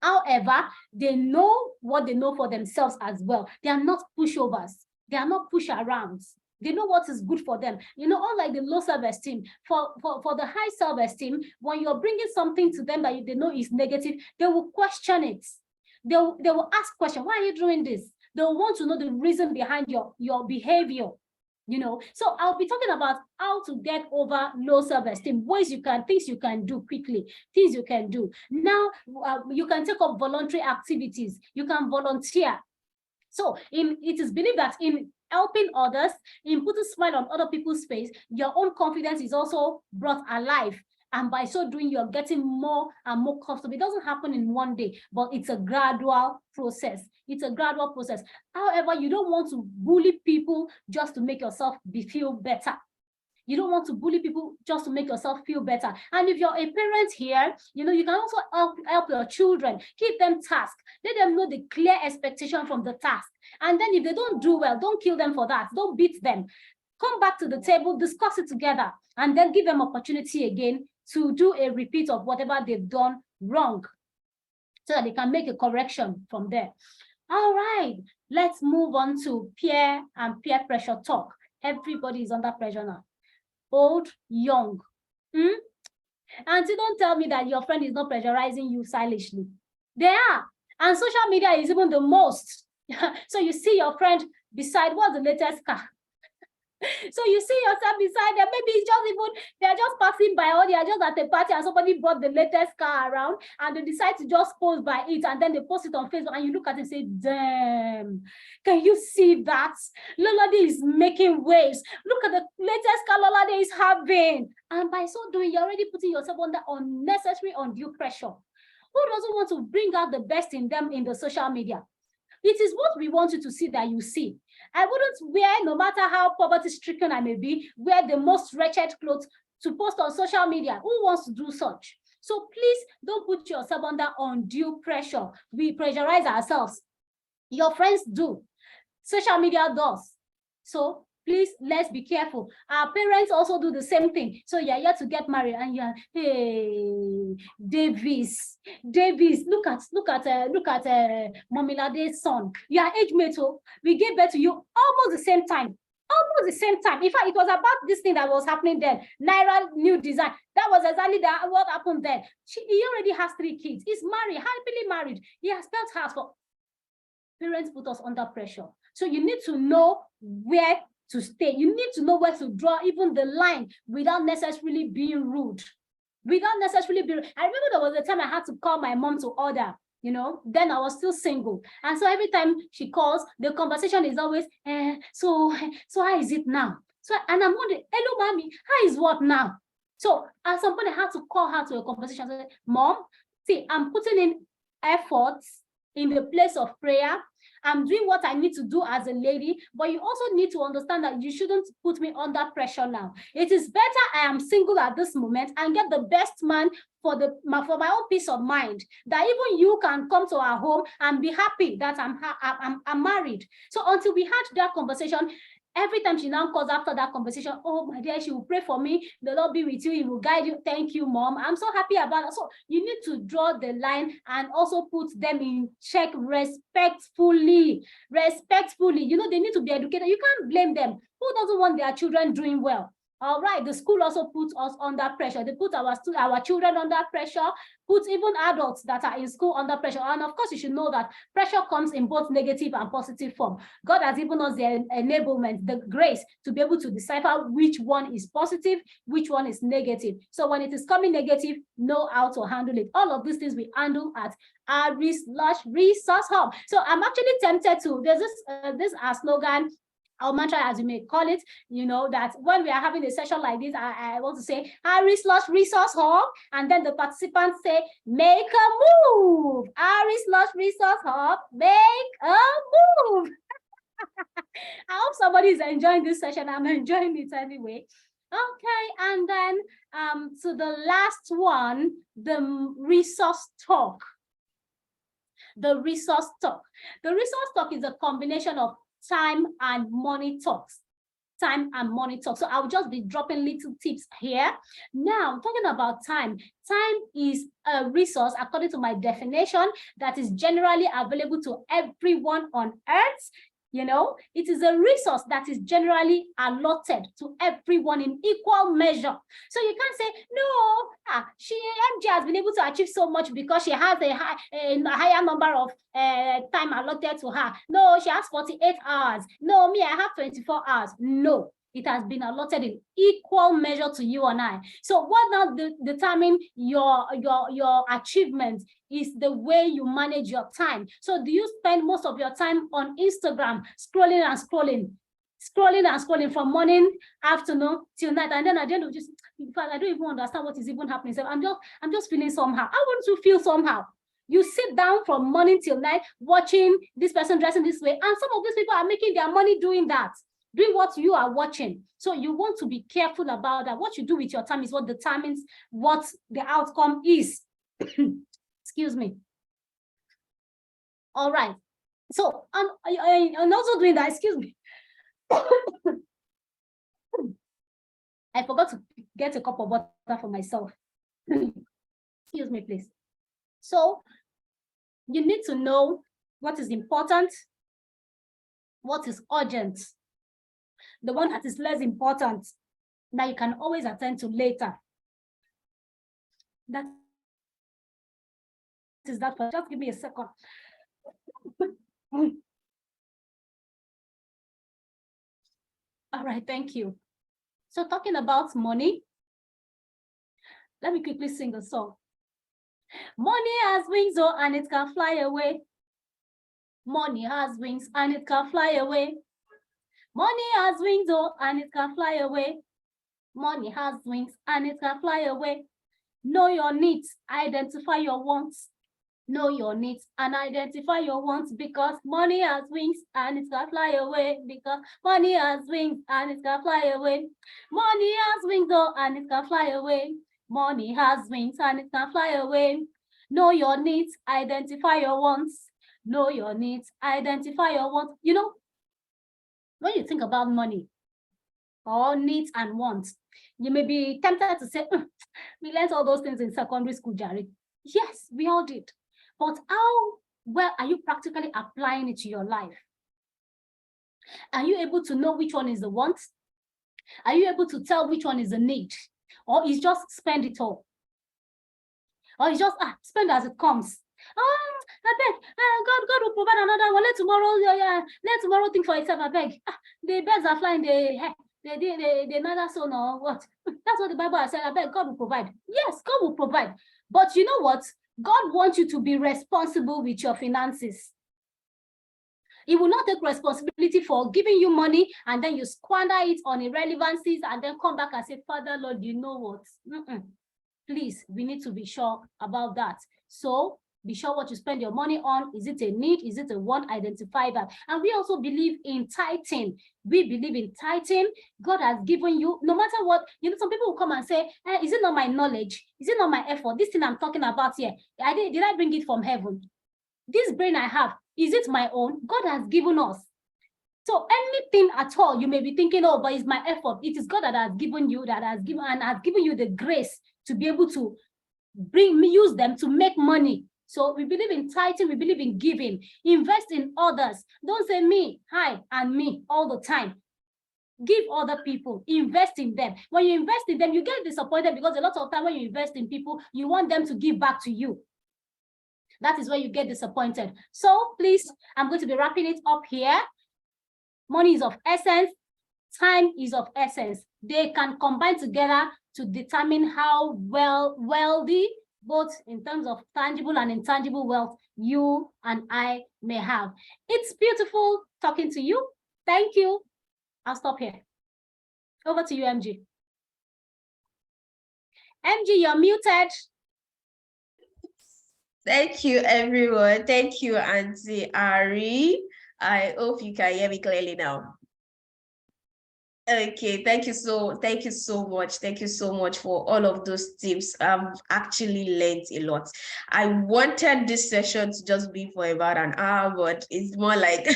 However, they know what they know for themselves as well. They are not pushovers. They are not push-arounds. They know what is good for them. You know, unlike the low self-esteem, for the high self-esteem, when you're bringing something to them that they know is negative, they will question it. They will ask questions. Why are you doing this? They will want to know the reason behind your behavior. You know, so I'll be talking about how to get over low self-esteem, things you can do quickly, things you can do. Now, you can take up voluntary activities. You can volunteer. So it is believed that in helping others, in putting a smile on other people's face, your own confidence is also brought alive. And by so doing, you're getting more and more comfortable. It doesn't happen in one day, but it's a gradual process. It's a gradual process. However, you don't want to bully people just to make yourself feel better. You don't want to bully people just to make yourself feel better. And if you're a parent here, you know, you can also help your children, give them tasks, let them know the clear expectation from the task. And then if they don't do well, don't kill them for that. Don't beat them. Come back to the table, discuss it together, and then give them opportunity again to do a repeat of whatever they've done wrong so that they can make a correction from there. All right, let's move on to peer and peer pressure talk. Everybody is under pressure now. Old, young. Auntie, don't tell me that your friend is not pressurizing you stylishly. They are. And social media is even the most. So you see your friend beside, what's the latest car? So you see yourself beside them, maybe it's just even, they're just passing by, or they're just at a party and somebody brought the latest car around and they decide to just post by it, and then they post it on Facebook and you look at it and say, damn, can you see that? Lolade is making waves. Look at the latest car Lolade is having. And by so doing, you're already putting yourself under unnecessary undue pressure. Who doesn't want to bring out the best in them in the social media? It is what we want you to see that you see. I wouldn't wear, no matter how poverty-stricken I may be, wear the most wretched clothes to post on social media. Who wants to do such? So please don't put yourself under undue pressure. We pressurize ourselves. Your friends do. Social media does. So please, let's be careful. Our parents also do the same thing. So you're here to get married and you're, hey, Davis, look at Mommy Lade's son. You are age mate. We gave birth to you almost the same time. Almost the same time. In fact, it was about this thing that was happening then. Naira new design. That was exactly what happened then. He already has 3 kids. He's married, happily married. He has built house. For parents put us under pressure. So you need to know where to stay. You need to know where to draw even the line without necessarily being rude. I remember there was a time I had to call my mom to order. Then I was still single. And so every time she calls, the conversation is always, so how is it now? And I'm wondering, hello, mommy, how is what now? So at some point I had to call her to a conversation. I said, Mom, see, I'm putting in efforts in the place of prayer. I'm doing what I need to do as a lady, but you also need to understand that you shouldn't put me under pressure now. It is better I am single at this moment and get the best man for my own peace of mind, that even you can come to our home and be happy that I'm married. So until we had that conversation, every time she now calls after that conversation, oh my dear, she will pray for me. The Lord be with you. He will guide you. Thank you, Mom. I'm so happy about it. So you need to draw the line and also put them in check respectfully. They need to be educated. You can't blame them. Who doesn't want their children doing well? All right, the school also puts us under pressure. They put our children under pressure, put even adults that are in school under pressure. And of course, you should know that pressure comes in both negative and positive form. God has given us the enablement, the grace to be able to decipher which one is positive, which one is negative. So when it is coming negative, know how to handle it. All of these things we handle at ARY/Resource Hub. So I'm actually tempted to, there's this slogan, or mantra, as you may call it, that when we are having a session like this, I want to say ARY/Resource Hub, and then the participants say, make a move. ARY/Resource Hub, make a move. I hope somebody is enjoying this session. I'm enjoying it anyway. Okay, and then so the last one, the resource talk. The resource talk is a combination of time and money talks. So I'll just be dropping little tips here. Now, talking about time. Time is a resource, according to my definition, that is generally available to everyone on earth. It is a resource that is generally allotted to everyone in equal measure. So you can't say, no, MJ has been able to achieve so much because she has a higher number of time allotted to her. No, she has 48 hours. No, me, I have 24 hours. No, it has been allotted in equal measure to you and I. So what now determine your achievement is the way you manage your time. So do you spend most of your time on Instagram, scrolling from morning, afternoon till night, and then at the end of just, in fact, I don't even understand what is even happening. So I'm just feeling somehow. I want to feel somehow. You sit down from morning till night watching this person dressing this way, and some of these people are making their money doing that, doing what you are watching. So you want to be careful about that. What you do with your time is what determines what the outcome is. Excuse me. All right. So I'm also doing that. Excuse me. I forgot to get a cup of water for myself. Excuse me, please. So you need to know what is important, what is urgent, the one that is less important that you can always attend to later. That is that. Just give me a second. All right, thank you. So talking about money, let me quickly sing a song. Money has wings, oh, and it can fly away. Money has wings and it can fly away. Money has wings, oh, and it can fly away. Money has wings and it can fly away. Know your needs, identify your wants. Know your needs and identify your wants, because money has wings and it can fly away. Because money has wings and it can fly away. Money has wings, oh, and it can fly away. Money has wings and it can fly away. Know your needs, identify your wants. Know your needs, identify your wants. When you think about money, or needs and wants. You may be tempted to say, we learned all those things in secondary school, Jared. Yes, we all did. But how well are you practically applying it to your life? Are you able to know which one is the want? Are you able to tell which one is the need? Or is just spend it all? Or is just spend as it comes? I beg, God will provide another one. Let tomorrow think for itself. I beg. The birds are flying. They neither sow nor what. That's what the Bible has said. I beg, God will provide. Yes, God will provide. But you know what? God wants you to be responsible with your finances. He will not take responsibility for giving you money and then you squander it on irrelevancies and then come back and say, Father, Lord, you know what? Please, we need to be sure about that. So be sure what you spend your money on. Is it a need? Is it a want? Identify that. And we also believe in tithing. We believe in tithing. God has given you, no matter what, some people will come and say, is it not my knowledge? Is it not my effort? This thing I'm talking about here, did I bring it from heaven? This brain I have, is it my own? God has given us. So anything at all, you may be thinking, oh, but it's my effort. It is God that has given you, that has given you the grace to be able to use them to make money. So we believe in tithing, we believe in giving, invest in others. Don't say me, hi, and me all the time. Give other people, invest in them. When you invest in them, you get disappointed because a lot of time when you invest in people, you want them to give back to you. That is where you get disappointed. So please, I'm going to be wrapping it up here. Money is of essence. Time is of essence. They can combine together to determine how wealthy, both in terms of tangible and intangible wealth, you and I may have. It's beautiful talking to you. Thank you. I'll stop here. Over to you, MG. MG, you're muted. Thank you, everyone. Thank you, Aunty Ari. I hope you can hear me clearly now. Okay, thank you so much. Thank you so much for all of those tips. I've actually learned a lot. I wanted this session to just be for about an hour, but it's more like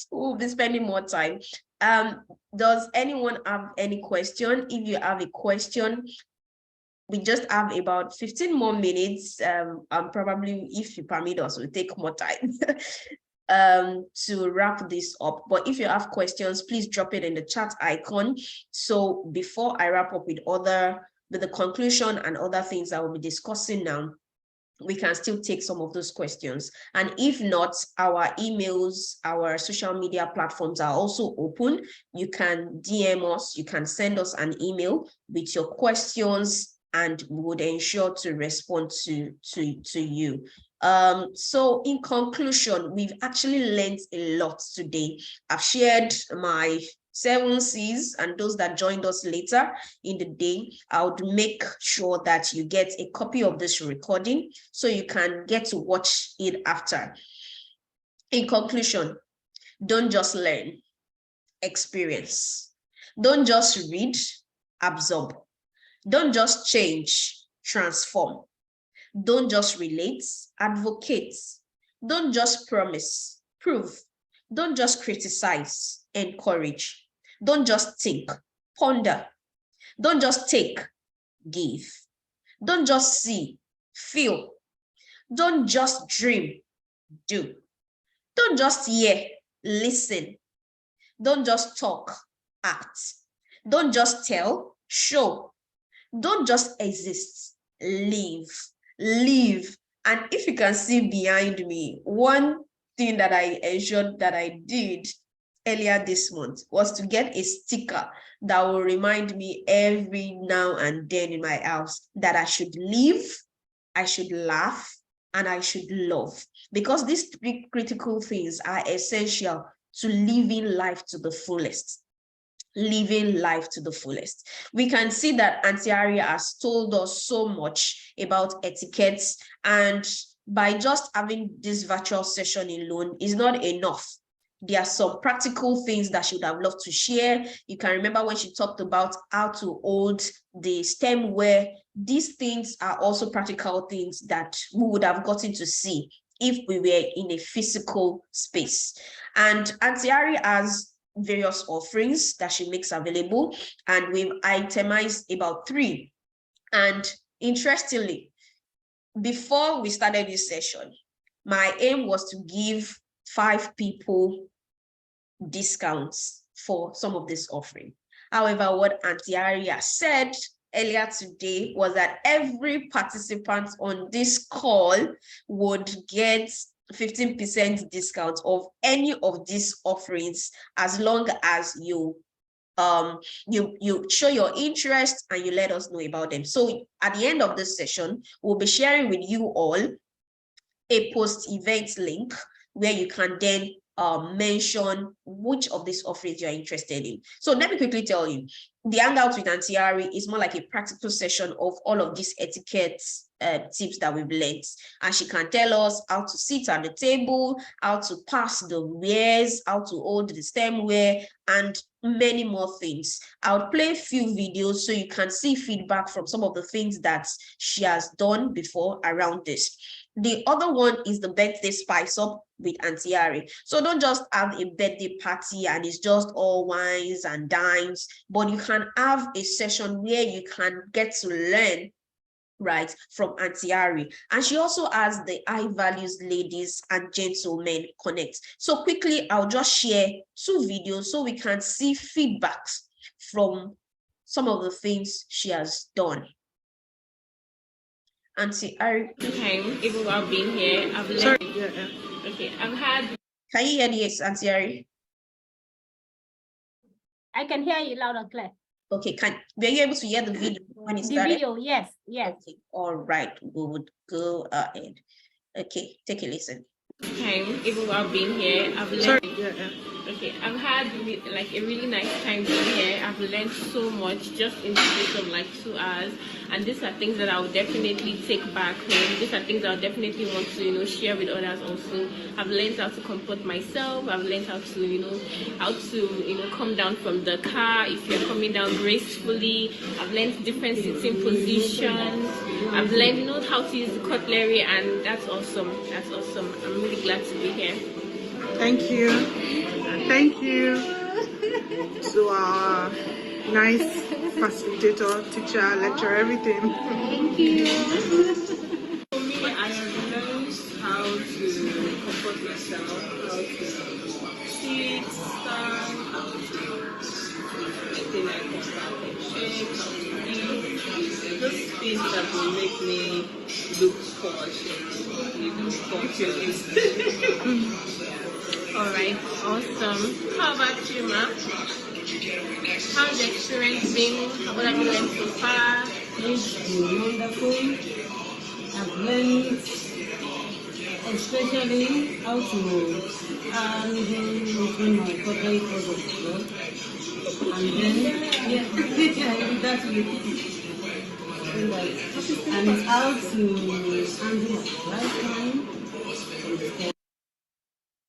we'll be spending more time. Does anyone have any question? If you have a question, we just have about 15 more minutes. And probably, if you permit us, we'll take more time to wrap this up. But if you have questions, please drop it in the chat icon. So before I wrap up with the conclusion and other things I will be discussing now, we can still take some of those questions. And if not, our emails, our social media platforms are also open. You can DM us, you can send us an email with your questions, and we would ensure to respond to you. So in conclusion, we've actually learned a lot today. I've shared my 7 C's, and those that joined us later in the day, I would make sure that you get a copy of this recording so you can get to watch it after. In conclusion, don't just learn, experience. Don't just read, absorb. Don't just change, transform. Don't just relate, advocate. Don't just promise, prove. Don't just criticize, encourage. Don't just think, ponder. Don't just take, give. Don't just see, feel. Don't just dream, do. Don't just hear, listen. Don't just talk, act. Don't just tell, show. Don't just exist, live. And if you can see behind me, one thing that I ensured that I did earlier this month was to get a sticker that will remind me every now and then in my house that I should live, I should laugh, and I should love. Because these 3 critical things are essential to living life to the fullest. Living life to the fullest. We can see that Aunty Ari has told us so much about etiquette, and by just having this virtual session alone is not enough. There are some practical things that she would have loved to share. You can remember when she talked about how to hold the stemware. These things are also practical things that we would have gotten to see if we were in a physical space. And Aunty Ari has various offerings that she makes available, and we've itemized about 3. And interestingly, before we started this session, my aim was to give 5 people discounts for some of this offering. However, what Aunty ARY said earlier today was that every participant on this call would get 15% discount of any of these offerings, as long as you show your interest and you let us know about them. So at the end of this session, we'll be sharing with you all a post-event link where you can then mention which of these offerings you're interested in. So let me quickly tell you, the Hangout with Aunty ARY is more like a practical session of all of these etiquette tips that we've learned. And she can tell us how to sit at the table, how to pass the wares, how to hold the stemware, and many more things. I'll play a few videos so you can see feedback from some of the things that she has done before around this. The other one is the birthday spice up with Aunty ARY. So don't just have a birthday party and it's just all wines and dimes, but you can have a session where you can get to learn, right, from Aunty ARY. And she also has the high values ladies and gentlemen connect. So quickly, I'll just share 2 videos so we can see feedbacks from some of the things she has done. Aunty ARY. Time, even while being here, I've learned. Sorry. Okay, I've had. Can you hear this, Aunty ARY? I can hear you loud and clear. Okay, were you able to hear the video when it started? The video, yes. Okay, all right, we would go ahead. Okay, take a listen. Time, even while being here, I've learned. Sorry. Okay, I've had like a really nice time being here. I've learned so much just in the space of like 2 hours, and these are things that I'll definitely take back home. These are things I'll definitely want to share with others also. I've learned how to comport myself. I've learned how to come down from the car if you're coming down gracefully. I've learned different sitting positions. I've learned how to use the cutlery, and that's awesome. That's awesome. I'm really glad to be here. Thank you. Thank you to our nice facilitator, teacher, lecturer, everything. Thank you. For me, I have learned how to comport myself, how to sit, stand, how to maintain eye contact, check, how to eat. Those things that will make me look posh, confused. All right, awesome. How about you, Ma? How's the experience been? What have you learned so far? It's been wonderful. I've learned especially how to handle my cutlery products well. And then, that's and how to handle my lifetime.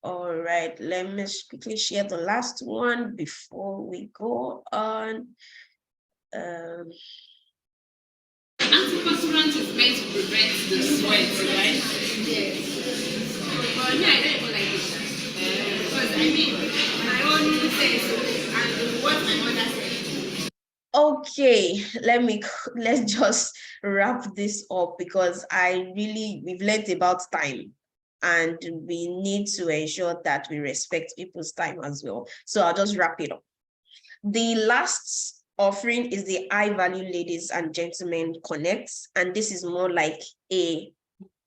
All right, let me quickly share the last one before we go on. Antiperspirant is meant to prevent the sweat, right? Yes. But me, I don't even like it. Because I mean, my own sense and what my mother said. Okay, let's just wrap this up because we've learned about time. And we need to ensure that we respect people's time as well. So I'll just wrap it up. The last offering is the high value ladies and gentlemen connects. And this is more like a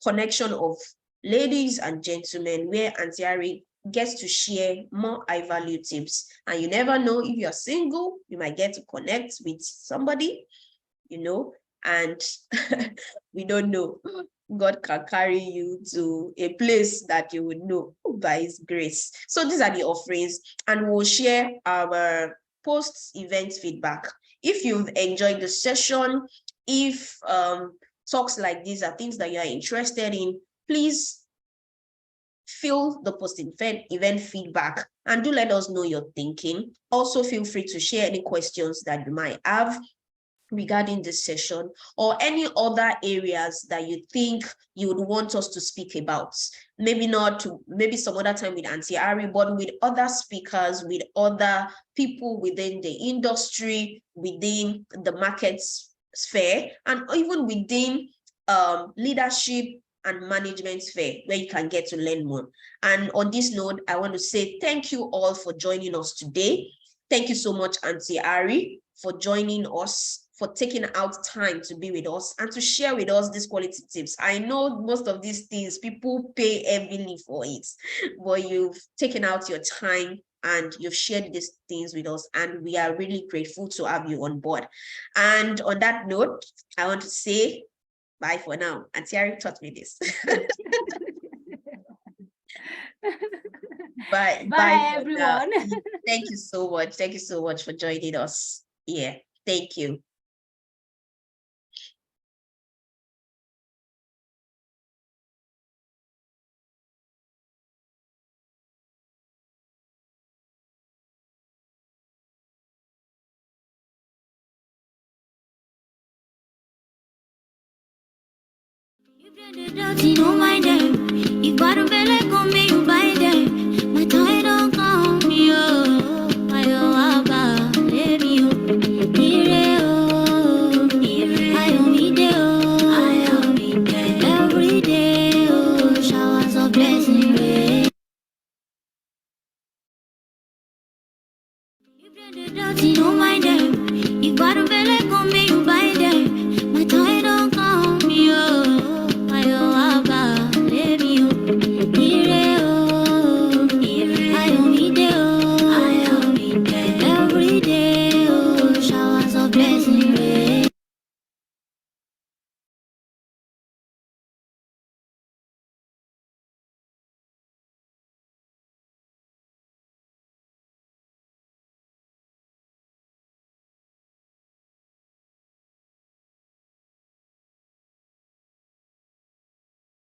connection of ladies and gentlemen where Aunty ARY gets to share more high value tips. And you never know, if you're single, you might get to connect with somebody, and we don't know. God can carry you to a place that you would know by His grace. So these are the offerings, and we'll share our post-event feedback. If you've enjoyed the session, if talks like these are things that you are interested in, please fill the post-event feedback and do let us know your thinking. Also, feel free to share any questions that you might have. regarding this session, or any other areas that you think you would want us to speak about. Maybe not to, maybe some other time with Aunty Ari, but with other speakers, with other people within the industry, within the market sphere, and even within leadership and management sphere, where you can get to learn more. And on this note, I want to say thank you all for joining us today. Thank you so much, Aunty Ari, for joining us, for taking out time to be with us and to share with us these quality tips. I know most of these things, people pay heavily for it, but you've taken out your time and you've shared these things with us, and we are really grateful to have you on board. And on that note, I want to say bye for now. Aunty Ari taught me this. Bye everyone. Thank you so much. Thank you so much for joining us. Yeah, thank you. Dirty, don't mind them. If I don't feel like on me, you buy them. My time don't come, yo. I don't have a baby, yo. I don't need it, every day, oh. Showers of blessings.